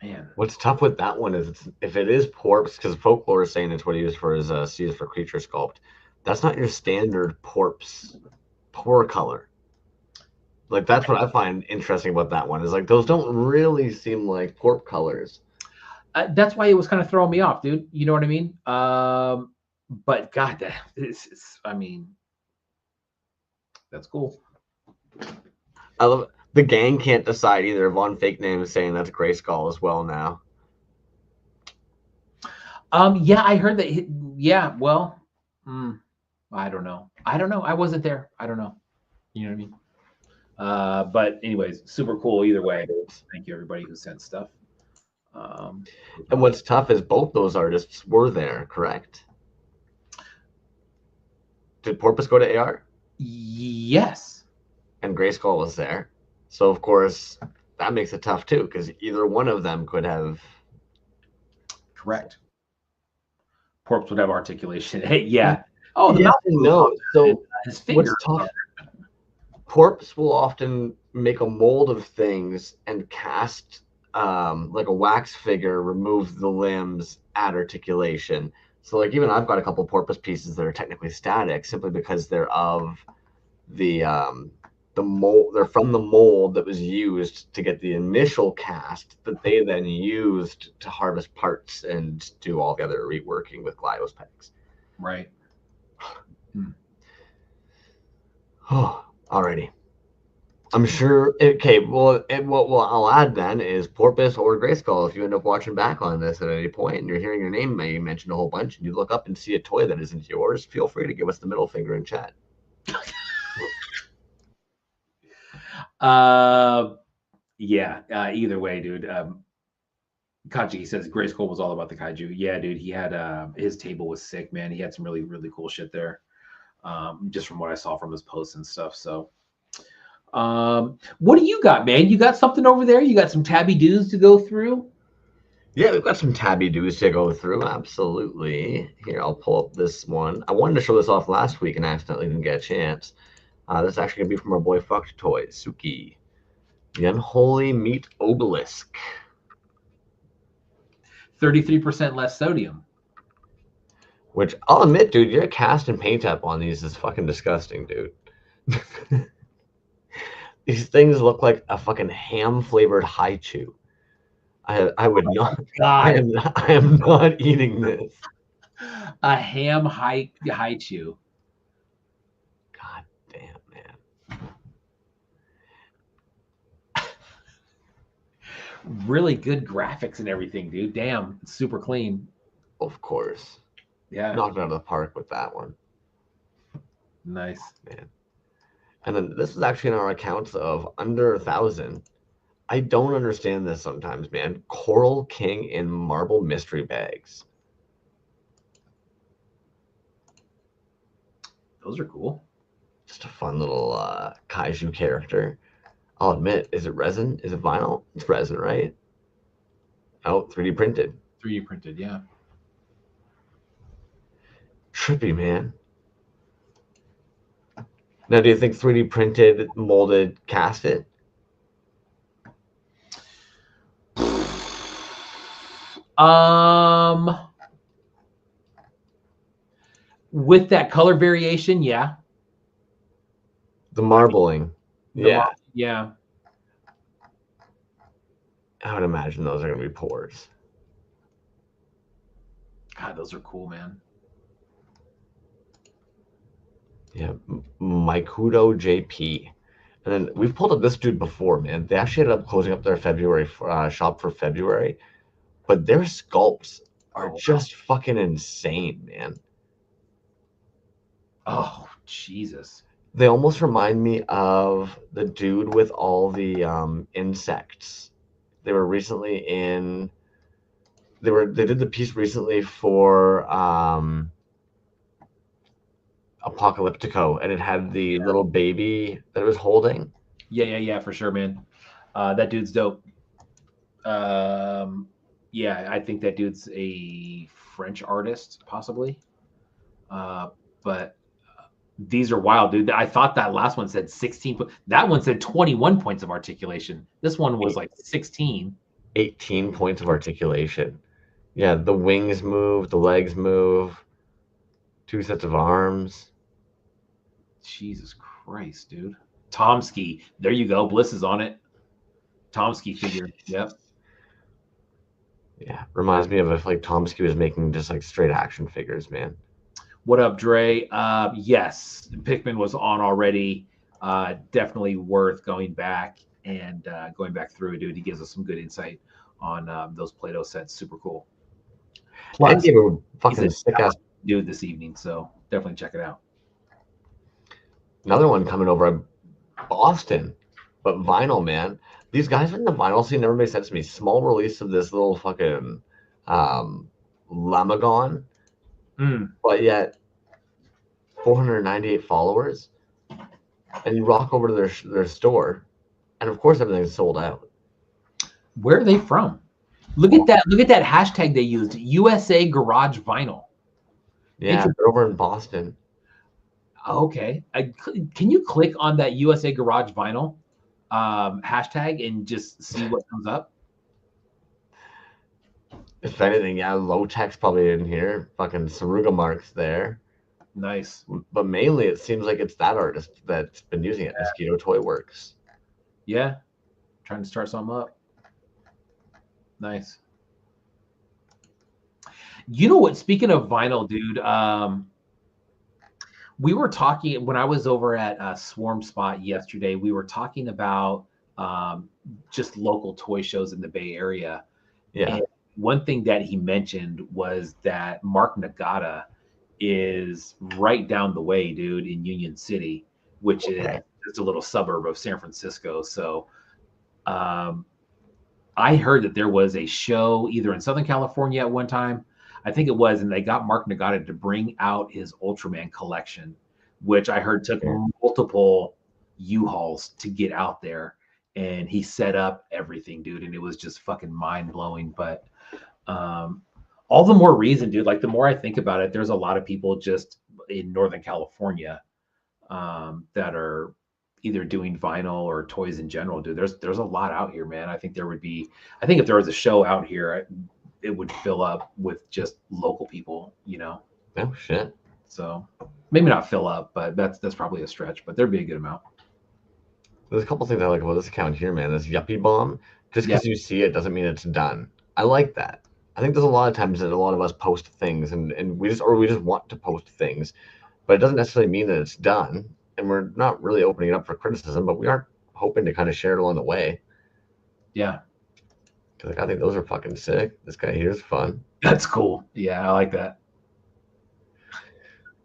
Man.
What's tough with that one is if it is porps, because folklore is saying it's what he used for his C is for creature sculpt. That's not your standard porps pore color. Like that's what I find interesting about that one is like those don't really seem like porp colors.
That's why it was kind of throwing me off, dude. You know what I mean? But God, this is, I mean, that's cool.
I love it. The gang can't decide either. Von Fake Name is saying that's Grayskull as well now.
Yeah, I heard that. Yeah, well, I don't know. I wasn't there. I don't know. You know what I mean? But anyways, super cool either way. Thank you everybody who sent stuff.
And what's tough is both those artists were there, correct? Did Porpoise go to AR?
Yes.
And Grayskull was there. So, of course, that makes it tough, too, because either one of them could have...
Correct. Porpoise would have articulation. Hey, yeah. Oh, the
yeah,
mouth.
no. So,
his finger.
What's tough? Porpoise will often make a mold of things and cast, like a wax figure, remove the limbs, add articulation. So, like, even I've got a couple Porpoise pieces that are technically static simply because they're of the mold. They're from the mold that was used to get the initial cast that they then used to harvest parts and do all the other reworking with Glyos pegs.
Right.
Oh, alrighty. I'm sure. Okay, well, what I'll add then is Porpoise or Grayskull. If you end up watching back on this at any point and you're hearing your name mentioned a whole bunch, and you look up and see a toy that isn't yours, feel free to give us the middle finger in chat.
Yeah. Either way, dude. Kaji says Grayskull was all about the kaiju. Yeah, dude. He had his table was sick, man. He had some really, really cool shit there. Just from what I saw from his posts and stuff. So, what do you got, man? You got something over there? You got some tabbydos to go through?
Yeah, we've got some tabbydos to go through. Absolutely. Here, I'll pull up this one. I wanted to show this off last week and I accidentally didn't get a chance. This is actually going to be from our boy Fucked Toys, Suki. The Unholy Meat Obelisk.
33% less sodium.
Which, I'll admit, dude, your cast and paint up on these is fucking disgusting, dude. These things look like a fucking ham-flavored haichu. I would not...
God.
I am not eating this.
A ham haichu. really good graphics and everything, dude. Damn, it's super clean.
Of course.
Yeah,
Knocked it out of the park with that one.
nice.
Man. And then this is actually in our accounts of under 1,000. I don't understand this sometimes, man. Coral King in marble mystery bags.
Those are cool.
Just a fun little kaiju character. I'll admit, is it resin? Is it vinyl? It's resin, right? Oh, 3D printed.
3D printed, yeah.
Trippy, man. Now, do you think 3D printed, molded, cast it?
With that color variation, yeah.
The marbling. Yeah.
Yeah.
I would imagine those are going to be pours.
God, those are cool, man.
Yeah. Maikudo JP. And then we've pulled up this dude before, man. They actually ended up closing up their February shop for February. But their sculpts are just fucking insane, man.
Oh, Jesus.
They almost remind me of the dude with all the insects. They were recently in. They did the piece recently for Apocalyptico, and it had the little baby that it was holding.
Yeah, for sure, man. That dude's dope. Yeah, I think that dude's a French artist, possibly. But these are wild, dude. I thought that last one said 16. That one said 21 points of articulation. This one was like 16.
18 points of articulation. Yeah, the wings move, the legs move, 2 sets of arms.
Jesus Christ, dude. Tomsky. There you go. Bliss is on it. Tomsky figure. Yep.
Yeah, reminds me of if like Tomsky was making just like straight action figures, man.
What up, Dre? Yes, Pickman was on already. Definitely worth going back and going back through, dude. He gives us some good insight on those Play-Doh sets. Super cool.
Plus, and gave a fucking sick ass
dude this evening, so definitely check it out.
Another one coming over Boston, but vinyl, man. These guys in the vinyl scene never made sense to me. Small release of this little fucking Lamagon. But yet 498 followers, and you rock over to their store, and of course everything's sold out.
Where are they from? Look at that hashtag they used, USA Garage Vinyl.
Yeah, they're over in Boston.
Okay, can you click on that USA Garage Vinyl hashtag and just see what comes up?
If anything, yeah, Low-Tech's probably in here. Fucking Saruga Mark's there.
Nice.
But mainly it seems like it's that artist that's been using it, Mosquito Toy Works.
Yeah. Trying to start something up. Nice. You know what? Speaking of vinyl, dude, we were talking when I was over at Swarm Spot yesterday. We were talking about just local toy shows in the Bay Area.
Yeah.
And one thing that he mentioned was that Mark Nagata is right down the way, dude, in Union City, which is just a little suburb of San Francisco. So I heard that there was a show either in Southern California at one time, I think it was, and they got Mark Nagata to bring out his Ultraman collection, which I heard took multiple U-Hauls to get out there. And he set up everything, dude, and it was just fucking mind-blowing. But all the more reason, dude, like the more I think about it, there's a lot of people just in Northern California that are either doing vinyl or toys in general, dude. There's a lot out here, man. I think if there was a show out here, it would fill up with just local people, you know?
Oh, shit.
So maybe not fill up, but that's probably a stretch, but there'd be a good amount.
There's a couple things I like about this account here, man. This Yuppie Bomb, just because you see it doesn't mean it's done. I like that. I think there's a lot of times that a lot of us post things and we just want to post things, but it doesn't necessarily mean that it's done. And we're not really opening it up for criticism, but we are hoping to kind of share it along the way.
Yeah.
Like, I think those are fucking sick. This guy here is fun.
That's cool. Yeah, I like that.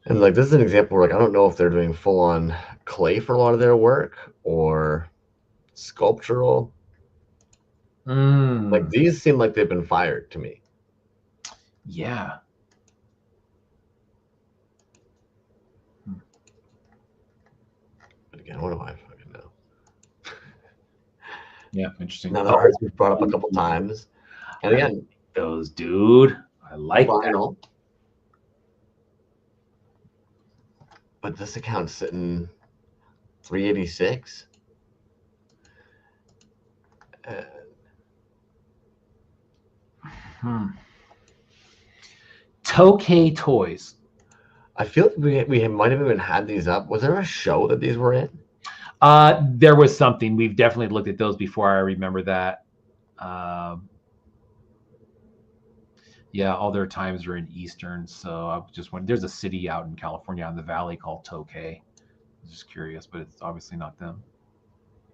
And like this is an example where like I don't know if they're doing full on clay for a lot of their work or sculptural. Like these seem like they've been fired to me.
Yeah.
But again, what do I fucking know?
Yeah, interesting.
Now the arts we've brought up a couple times. And again,
those, dude. I like
vinyl. But this account's sitting 386.
Tokay Toys.
I feel like we might have even had these up. Was there a show that these were in?
There was something. We've definitely looked at those before. I remember that. Yeah, all their times are in Eastern. So I just wondering, there's a city out in California on the valley called Tokay. I was just curious, but it's obviously not them.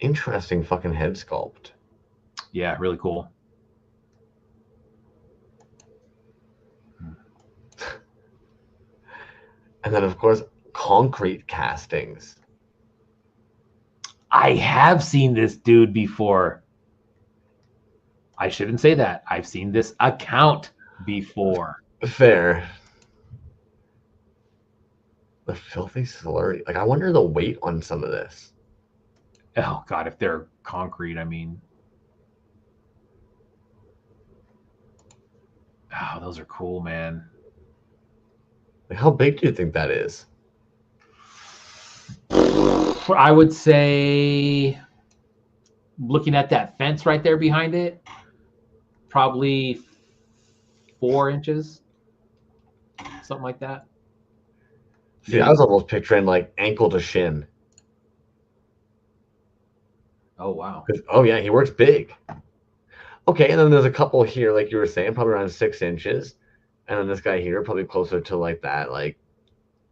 Interesting fucking head sculpt.
Yeah, really cool.
And then, of course, concrete castings.
I have seen this dude before. I shouldn't say that. I've seen this account before.
Fair. The filthy slurry. Like, I wonder the weight on some of this.
Oh, God, if they're concrete, I mean. Oh, those are cool, man.
Like, how big do you think that is?
I would say, looking at that fence right there behind it, probably 4 inches, something like that.
See, I was almost picturing like ankle to shin.
Oh, wow.
Oh, yeah, he works big. Okay, and then there's a couple here, like you were saying, probably around 6 inches. And then this guy here, probably closer to like that, like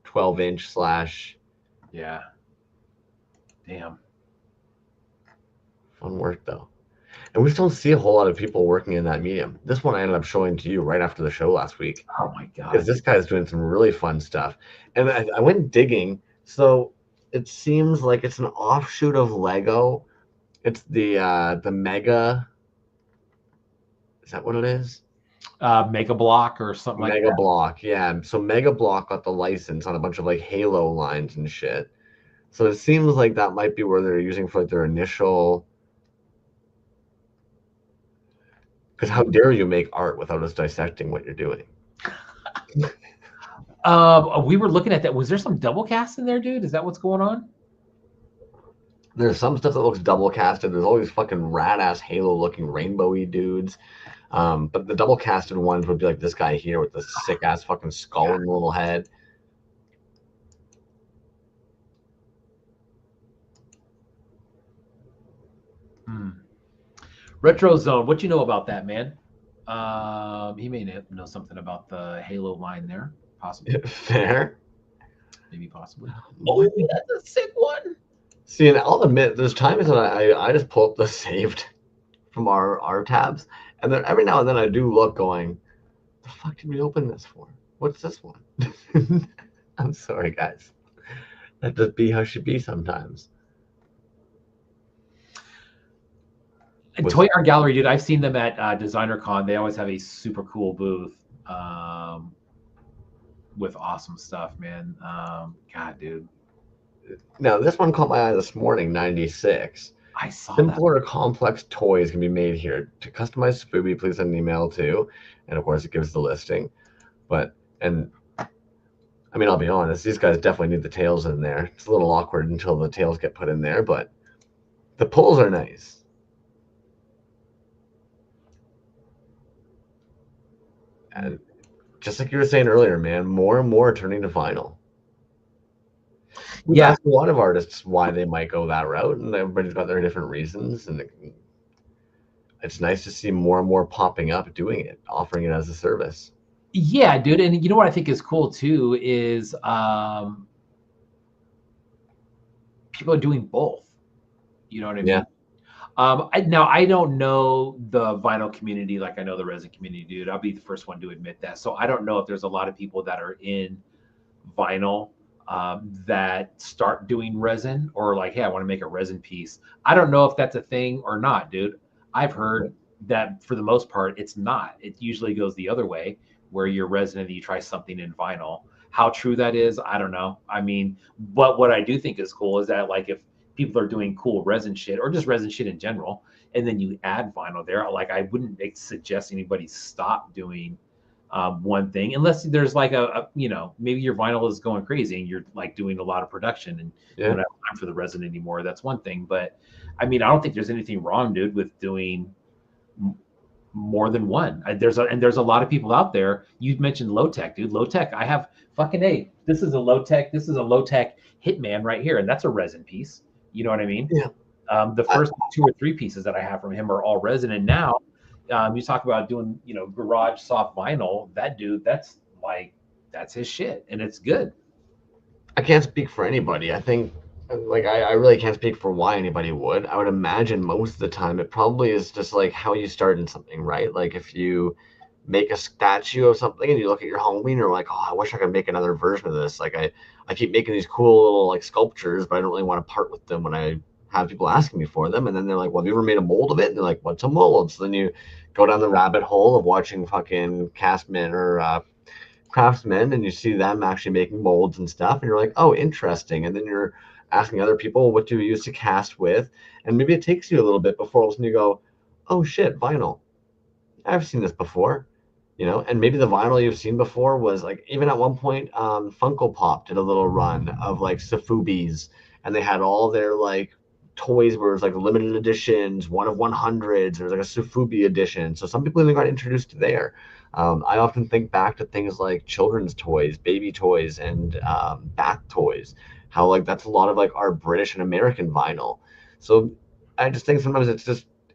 12-inch slash.
Yeah. Damn.
Fun work, though. And we just don't see a whole lot of people working in that medium. This one I ended up showing to you right after the show last week.
Oh, my God.
Because this guy's doing some really fun stuff. And I went digging. So it seems like it's an offshoot of Lego. It's the Mega. Is that what it is?
Mega Block or something like that.
Mega Block, yeah. So Mega Block got the license on a bunch of like Halo lines and shit. So it seems like that might be where they're using for like their initial. Because how dare you make art without us dissecting what you're doing?
We were looking at that. Was there some double cast in there, dude? Is that what's going on?
There's some stuff that looks double casted. There's all these fucking rad ass Halo looking rainbowy dudes. But the double casted ones would be like this guy here with the sick ass fucking skull and little head.
Retro Zone, what you know about that, man? He may know something about the Halo line there, possibly.
Fair.
Maybe possibly. Oh, that's a sick one.
See, and I'll admit, there's times that I just pull up the saved from our tabs, and then every now and then I do look going, the fuck did we open this for? What's this one? I'm sorry, guys. That just be how it should be sometimes.
Toy Art Gallery, dude. I've seen them at Designer Con. They always have a super cool booth with awesome stuff, man. God, dude.
Now, this one caught my eye this morning, 96.
I saw
Simpler or complex toys can be made here. To customize Spoopy, please send an email too. And of course, it gives the listing. And I mean, I'll be honest, these guys definitely need the tails in there. It's a little awkward until the tails get put in there, but the pulls are nice. And just like you were saying earlier, man, more and more turning to vinyl. We ask a lot of artists why they might go that route, and everybody's got their different reasons. And it's nice to see more and more popping up doing it, offering it as a service.
Yeah, dude. And you know what I think is cool too is people are doing both. You know what I mean? Now I don't know the vinyl community like I know the resin community, dude. I'll be the first one to admit that. So I don't know if there's a lot of people that are in vinyl that start doing resin or like, hey, I want to make a resin piece. I don't know if that's a thing or not, dude. I've heard that for the most part, it's not. It usually goes the other way, where you're resin and you try something in vinyl. How true that is, I don't know. I mean, but what I do think is cool is that like if people are doing cool resin shit or just resin shit in general, and then you add vinyl there, like I wouldn't suggest anybody stop doing one thing unless there's like a you know, maybe your vinyl is going crazy and you're like doing a lot of production and you don't have time for the resin anymore. That's one thing. But I mean, I don't think there's anything wrong, dude, with doing more than one. There's a lot of people out there. You mentioned low tech, dude. Low tech. I have fucking A. This is a low tech Hitman right here, and that's a resin piece. You know what I mean?
Yeah.
The first 2 or 3 pieces that I have from him are all resin, and now you talk about doing, you know, garage soft vinyl. That dude, that's his shit, and it's good.
I can't speak for anybody. I think, like, I really can't speak for why anybody would. I would imagine most of the time it probably is just like how you start in something, right? Like if you make a statue of something and you look at your Halloween, you're like, oh, I wish I could make another version of this. Like I keep making these cool little like sculptures, but I don't really want to part with them when I have people asking me for them. And then they're like, well, have you ever made a mold of it? And they're like, what's a mold? So then you go down the rabbit hole of watching fucking castmen or craftsmen, and you see them actually making molds and stuff, and you're like, oh, interesting. And then you're asking other people, what do you use to cast with? And maybe it takes you a little bit before all of a sudden you go, oh shit, vinyl. I've seen this before, you know. And maybe the vinyl you've seen before was like, even at one point, Funko Pop did a little run of like Safubis, and they had all their like toys where it was like limited editions, 1 of 100s. There was like a Safubi edition. So some people even got introduced there. I often think back to things like children's toys, baby toys, and bath toys. How like that's a lot of like our British and American vinyl. So I just think sometimes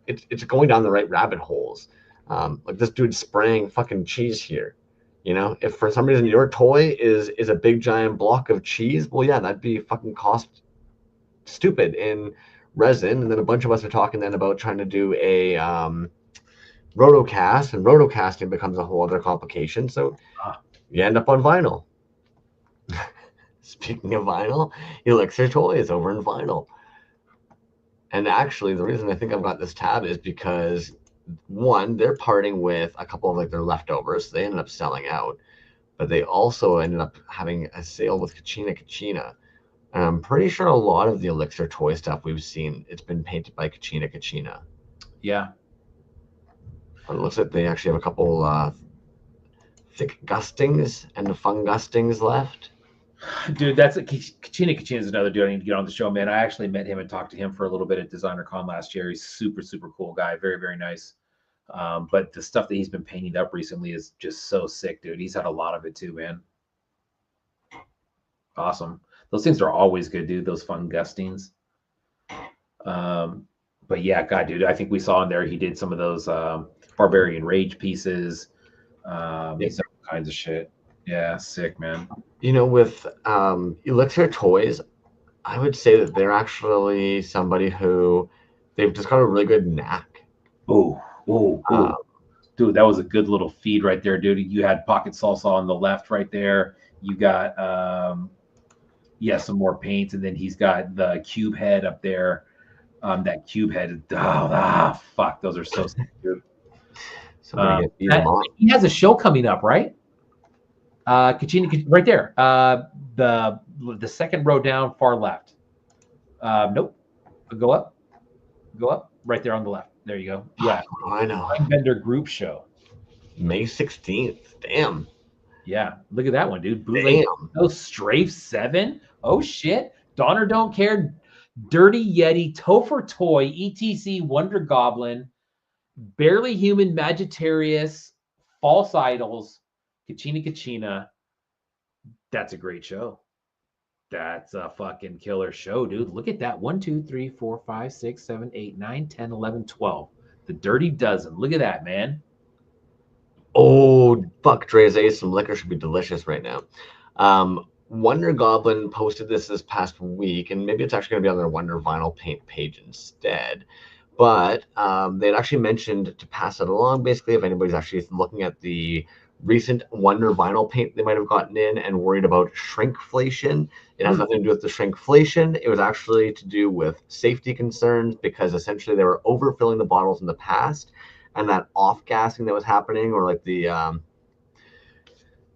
it's going down the right rabbit holes. Like this dude spraying fucking cheese here. You know, if for some reason your toy is a big giant block of cheese, well, yeah, that'd be fucking cost stupid in resin. And then a bunch of us are talking then about trying to do a rotocast, and rotocasting becomes a whole other complication. So you end up on vinyl. Speaking of vinyl, Elixir Toys over in vinyl. And actually, the reason I think I've got this tab is because, one, they're parting with a couple of like their leftovers. So they ended up selling out, but they also ended up having a sale with Kachina. And I'm pretty sure a lot of the Elixir toy stuff we've seen, it's been painted by Kachina.
Yeah.
It looks like they actually have a couple thick gustings and the fun gustings left.
Dude, that's Kachina is another dude I need to get on the show, man. I actually met him and talked to him for a little bit at DesignerCon last year. He's super, super cool guy. Very, very nice. But the stuff that he's been painting up recently is just so sick, dude. He's had a lot of it too, man. Awesome. Those things are always good, dude. Those fun gustings. But yeah, God, dude, I think we saw in there he did some of those Barbarian Rage pieces. Some kinds of shit. Yeah, sick, man.
You know, with Elixir Toys, I would say that they're actually somebody who they've just got a really good knack.
Ooh. Dude, that was a good little feed right there, dude. You had Pocket Salsa on the left right there. You got some more paints, and then he's got the cube head up there. That cube head, fuck, those are so sick, dude. He has a show coming up, right? Kachina, right there. The second row down, far left. Nope. Go up, right there on the left. There you go. Yeah,
I know.
Vendor group show,
May 16th. Damn.
Yeah, look at that one, dude. Bootleg. Oh, Strafe 7. Oh shit. Donner Don't Care. Dirty Yeti, Topher Toy, ETC, Wonder Goblin, Barely Human, Maggitarius, False Idols, Kachina. That's a great show. That's a fucking killer show, dude. Look at that. 1, 2, 3, 4, 5, 6, 7, 8, 9, 10, 11, 12. The Dirty Dozen. Look at that, man.
Oh, fuck. Dre's Ace. Some liquor should be delicious right now. Wonder Goblin posted this past week, and maybe it's actually going to be on their Wonder Vinyl Paint page instead. But they'd actually mentioned to pass it along. Basically, if anybody's actually looking at the recent Wonder vinyl paint they might have gotten in and worried about shrinkflation, it has nothing to do with the shrinkflation. It was actually to do with safety concerns because essentially they were overfilling the bottles in the past, and that off gassing that was happening, or like the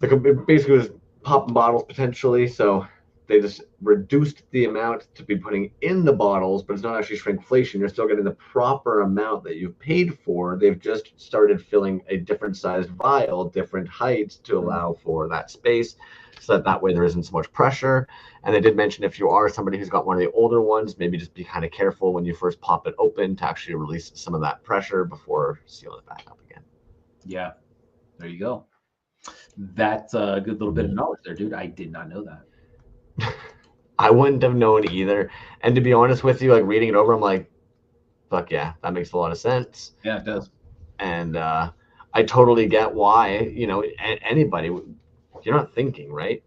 it basically was popping bottles potentially. So they just reduced the amount to be putting in the bottles, but it's not actually shrinkflation. You're still getting the proper amount that you've paid for. They've just started filling a different sized vial, different heights to allow for that space, so that way there isn't so much pressure. And they did mention if you are somebody who's got one of the older ones, maybe just be kind of careful when you first pop it open to actually release some of that pressure before sealing it back up again.
Yeah, there you go. That's a good little bit of knowledge there, dude. I did not know that.
I wouldn't have known either. And to be honest with you, like reading it over, I'm like, fuck yeah, that makes a lot of sense.
Yeah, it does.
And I totally get why, anybody, you're not thinking, right?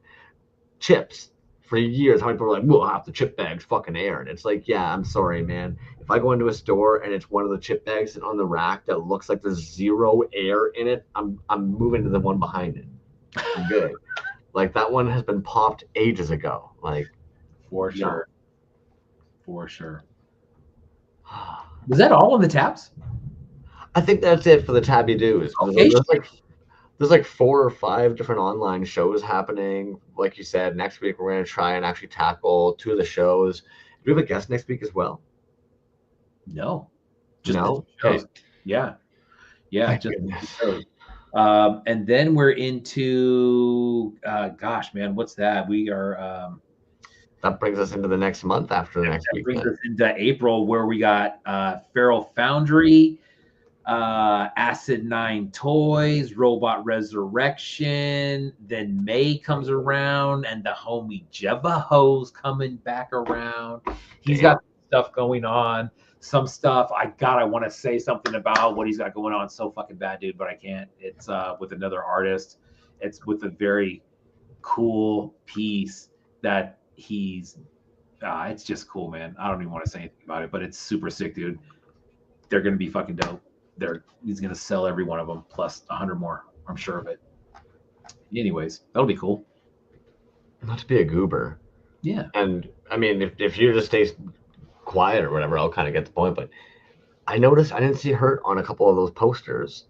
Chips. For years, how many people are like, well, half the chip bag's fucking air. And it's like, yeah, I'm sorry, man. If I go into a store and it's one of the chip bags on the rack that looks like there's zero air in it, I'm moving to the one behind it. I'm good. Like that one has been popped ages ago. Like
for sure. For sure. Was that all on the tabs?
I think that's it for the tabbydos.
Okay.
There's like 4 or 5 different online shows happening. Like you said, next week we're going to try and actually tackle 2 of the shows. Do we have a guest next week as well?
No.
Just no?
Shows. Yeah. Yeah.
Thank
just
goodness.
shows. And then we're into, gosh, man, what's that? We are.
That brings us into the next month after the next week.
Brings us into April, where we got Feral Foundry, Acid 9 Toys, Robot Resurrection. Then May comes around, and the homie Jevaho's coming back around. He's got stuff going on. Some stuff I want to say something about what he's got going on so fucking bad, dude, but I can't. It's with another artist. It's with a very cool piece that he's it's just cool, man. I don't even want to say anything about it, but it's super sick, dude. They're gonna be fucking dope. He's gonna sell every one of them plus 100 more. I'm sure of it. Anyways, that'll be cool.
Not to be a goober.
Yeah.
And I mean, if you just stay quiet or whatever, I'll kind of get the point. But I noticed I didn't see Hurt on a couple of those posters.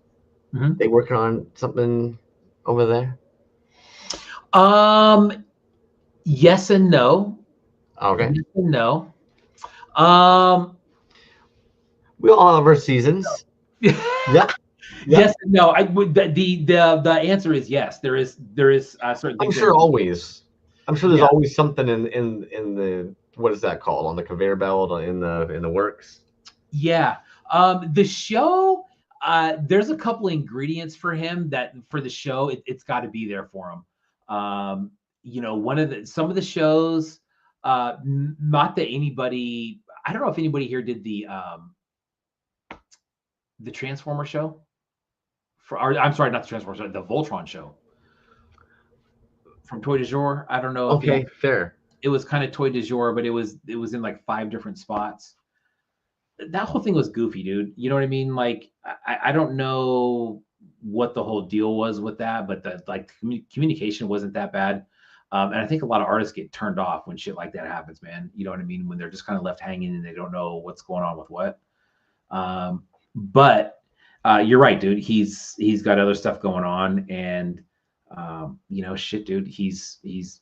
Mm-hmm.
They working on something over there?
Yes and no.
Okay.
Yes and no.
We all have our seasons. Yeah.
Yes and no. The answer is yes. There is certain things.
I'm sure there's always something in the, what is that called, on the conveyor belt in the works. Yeah.
The show, there's a couple ingredients for him that for the show it's got to be there for him. Some of the shows, not that anybody, I don't know if anybody here did the Transformer show. I'm sorry, not the Transformer show, the Voltron show from Toy du Jour. I don't know.
Okay, fair.
It was kind of Toy du Jour, but it was in like 5 different spots. That whole thing was goofy, dude. You know what I mean? Like, I don't know what the whole deal was with that, but the communication wasn't that bad. And I think a lot of artists get turned off when shit like that happens, man. You know what I mean? When they're just kind of left hanging and they don't know what's going on with what. But you're right, dude. He's got other stuff going on, and shit, dude. He's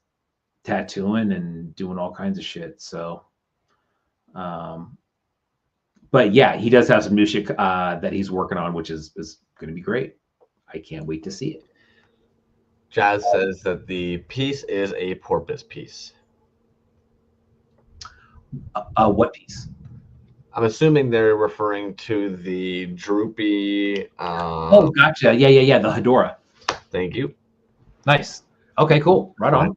tattooing and doing all kinds of shit. So, but yeah, he does have some new shit that he's working on, which is going to be great. I can't wait to see it.
Jazz says that the piece is a porpoise piece.
What piece?
I'm assuming they're referring to the droopy.
Oh, gotcha. Yeah. The Hedora.
Thank you.
Nice. Okay, cool. Right on.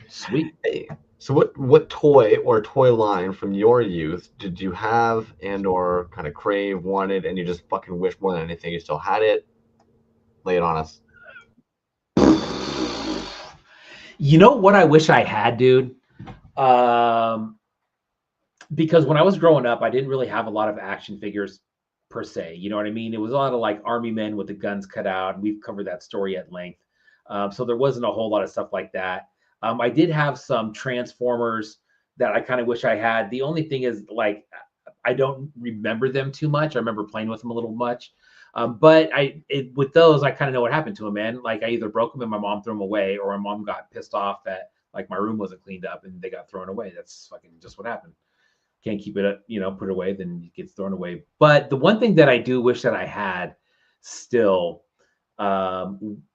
Sweet.
Hey, so what toy or toy line from your youth did you have and or kind of crave, wanted, and you just fucking wish more than anything you still had it? Lay it on us.
You know what I wish I had, dude? because when I was growing up, I didn't really have a lot of action figures per se. You know what I mean? It was a lot of like army men with the guns cut out. And we've covered that story at length. So there wasn't a whole lot of stuff like that. I did have some Transformers that I kind of wish I had. The only thing is, like, I don't remember them too much. I remember playing with them a little much. But with those, I kind of know what happened to them, man. Like, I either broke them and my mom threw them away, or my mom got pissed off that like my room wasn't cleaned up and they got thrown away. That's fucking just what happened. Can't keep it, put it away, then it gets thrown away. But the one thing that I do wish that I had still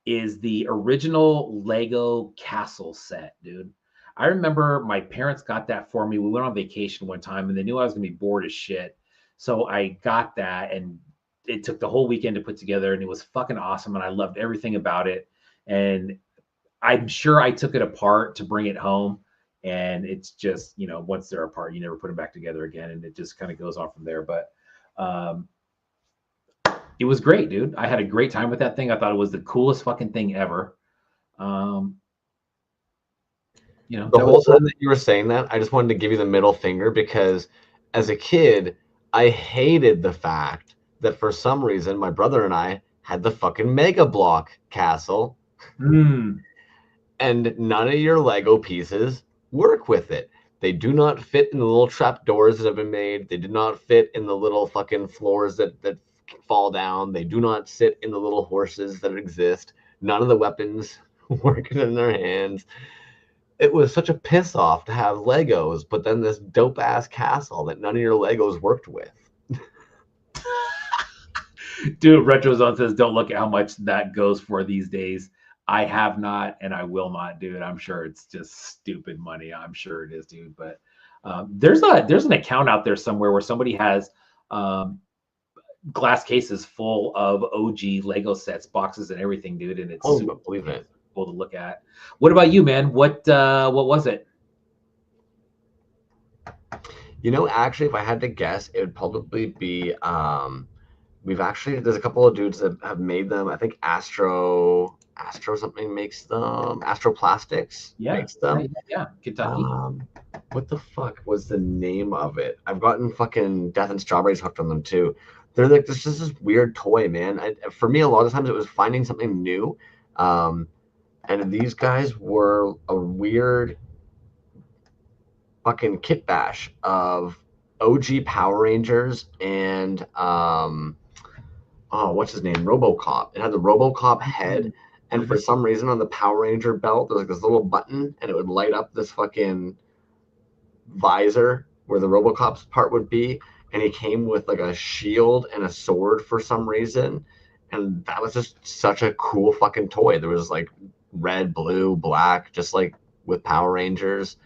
is the original Lego castle set, dude. I remember my parents got that for me. We went on vacation one time and they knew I was gonna be bored as shit. So I got that, and it took the whole weekend to put together, and it was fucking awesome. And I loved everything about it. And I'm sure I took it apart to bring it home. And it's just, once they're apart, you never put them back together again. And it just kind of goes on from there. But it was great, dude. I had a great time with that thing. I thought it was the coolest fucking thing ever.
The whole time that you were saying that, I just wanted to give you the middle finger, because as a kid, I hated the fact that for some reason my brother and I had the fucking Mega Block castle, and none of your Lego pieces work with it. They do not fit in the little trap doors that have been made. They do not fit in the little fucking floors that fall down. They do not sit in the little horses that exist. None of the weapons work in their hands. It was such a piss off to have Legos, but then this dope ass castle that none of your Legos worked with.
Dude, RetroZone says, don't look at how much that goes for these days. I have not, and I will not, dude. I'm sure it's just stupid money. I'm sure it is, dude. But there's an account out there somewhere where somebody has glass cases full of OG Lego sets, boxes, and everything, dude. And it's super
believe it.
Cool to look at. What about you, man? What was it?
Actually, if I had to guess, it would probably be there's a couple of dudes that have made them. I think Astro something makes them. Astro Plastics makes them.
Yeah, Kentucky.
What the fuck was the name of it? I've gotten fucking Death and Strawberries hooked on them too. They're like this weird toy, man. For me, a lot of times it was finding something new. And these guys were a weird fucking kit bash of OG Power Rangers and what's his name? RoboCop. It had the RoboCop head, and for some reason on the Power Ranger belt there's like this little button, and it would light up this fucking visor where the RoboCop's part would be, and he came with like a shield and a sword for some reason, and that was just such a cool fucking toy. There was like red, blue, black, just like with Power Rangers,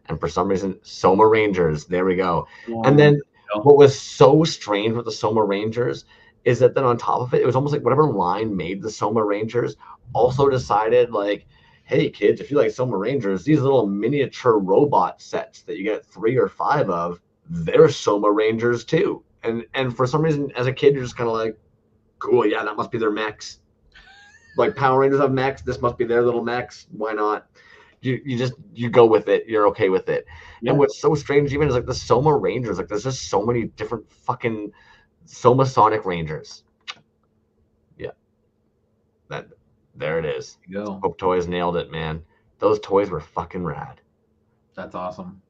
and for some reason Soma Rangers, there we go. And then what was so strange with the Soma Rangers is that then on top of it, it was almost like whatever line made the Soma Rangers also decided, like, hey kids, if you like Soma Rangers, these little miniature robot sets that you get 3 or 5 of, they're Soma Rangers too. And for some reason as a kid you're just kind of like, cool, yeah, that must be their mechs. Like Power Rangers have mechs, this must be their little mechs. Why not? You go with it. You're okay with it. Yeah. And what's so strange even is like the Soma Rangers, like there's just so many different fucking Soma Sonic Rangers. Yeah. There it is.
You go.
Hope Toys nailed it, man. Those toys were fucking rad.
That's awesome.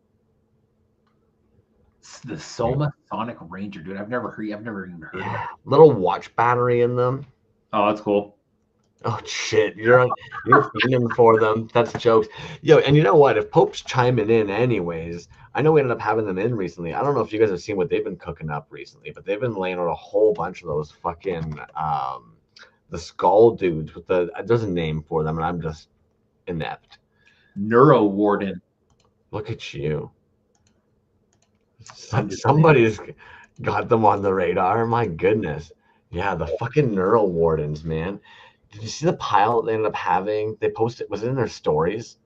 The Soma Sonic Ranger, dude. I've never even heard of it.
Little watch battery in them.
Oh, that's cool.
Oh shit, you're feeding for them. That's jokes. Yo, and you know what? If Pope's chiming in anyways, I know we ended up having them in recently. I don't know if you guys have seen what they've been cooking up recently, but they've been laying out a whole bunch of those fucking the skull dudes with there's a name for them, and I'm just inept.
Neuro Warden.
Look at you. Somebody's got them on the radar. My goodness. Yeah, the fucking Neuro Wardens, man. Did you see the pile they ended up having? They posted, was it in their stories?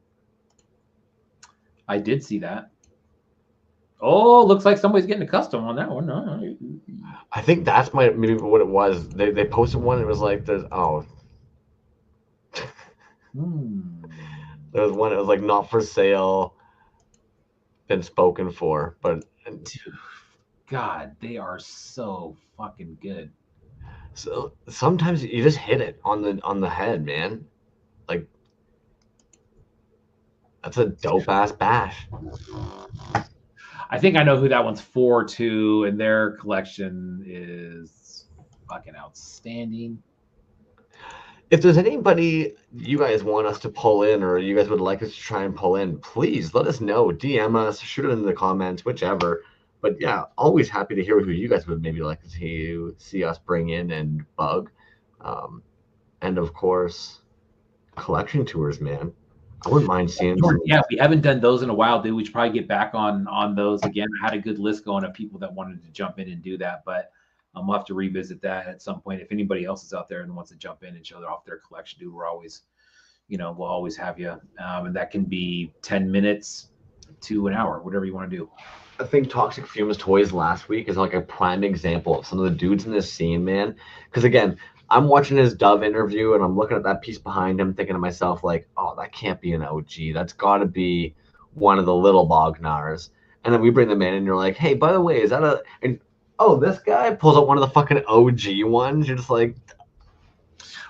I did see that. Oh, looks like somebody's getting a custom on that one. No.
I think that's maybe what it was. They posted one. It was like there's there was one. It was like not for sale. been spoken for. But
God, they are so fucking good.
so sometimes you just hit it on the head, man. Like that's a dope ass bash.
I think I know who that one's for too, and their collection is fucking outstanding.
If there's anybody you guys want us to pull in, or you guys would like us to try and pull in, please let us know. DM us, shoot it in the comments, whichever. But yeah, always happy to hear who you guys would maybe like to see us bring in and bug. And of course, collection tours, man. I wouldn't mind seeing some.
Yeah, we haven't done those in a while, dude. We should probably get back on those again. I had a good list going of people that wanted to jump in and do that, but we'll have to revisit that at some point. If anybody else is out there and wants to jump in and show off their collection, dude, we're always, we'll always have you. And that can be 10 minutes to an hour, whatever you want to do.
I think Toxic Fumes Toys last week is like a prime example of some of the dudes in this scene, man. Because again, I'm watching his Dove interview and I'm looking at that piece behind him, thinking to myself, like, oh, that can't be an OG. That's got to be one of the little Bognars. And then we bring them in and you're like, hey, by the way, is that a. And, oh, this guy pulls out one of the fucking OG ones. You're just like,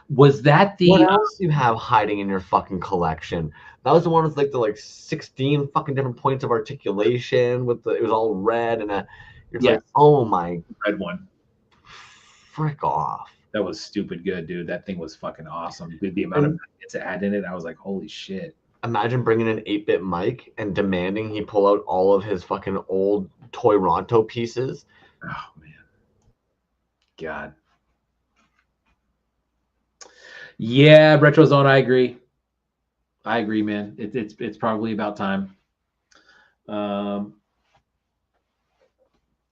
was that the.
What else do you have hiding in your fucking collection? That was the one with like the 16 fucking different points of articulation with it was all red and you're like, oh my.
Red one.
Frick off.
That was stupid good, dude. That thing was fucking awesome. Dude, the amount of magnets it had in it, I was like, holy shit.
Imagine bringing an 8-bit Mike and demanding he pull out all of his fucking old Toyronto pieces.
Oh, man. God. Yeah, RetroZone, I agree. I agree, man. It's probably about time.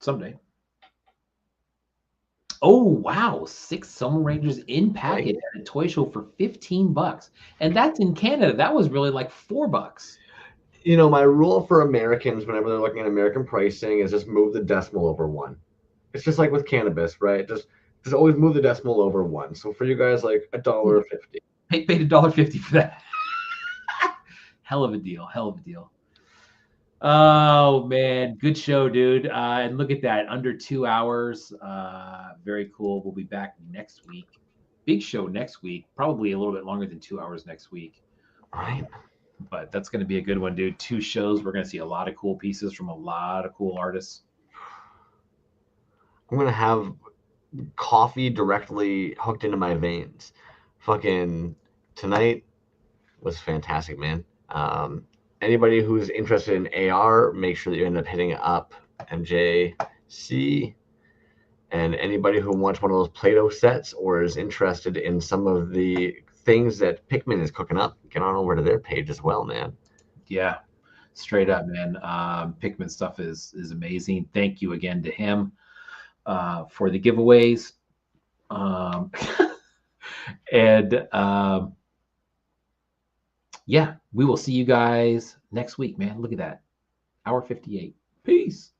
Someday. Oh, wow. 6 Summer Rangers in packet at a toy show for $15. And that's in Canada. That was really like $4.
My rule for Americans whenever they're looking at American pricing is just move the decimal over 1. It's just like with cannabis, right? Just always move the decimal over 1. So for you guys, like $1.50.
Paid $1.50 for that. Hell of a deal. Hell of a deal. Oh, man. Good show, dude. And look at that. Under 2 hours. Very cool. We'll be back next week. Big show next week. Probably a little bit longer than 2 hours next week.
Right.
But that's going to be a good one, dude. 2 shows. We're going to see a lot of cool pieces from a lot of cool artists.
I'm going to have coffee directly hooked into my veins. Fucking tonight was fantastic, man. Anybody who's interested in AR, make sure that you end up hitting up MJC. And anybody who wants one of those Play-Doh sets or is interested in some of the things that Pickman is cooking up, get on over to their page as well, man.
Yeah, straight up, man. Pickman stuff is amazing. Thank you again to him for the giveaways. Yeah, we will see you guys next week, man. Look at that. Hour 58. Peace.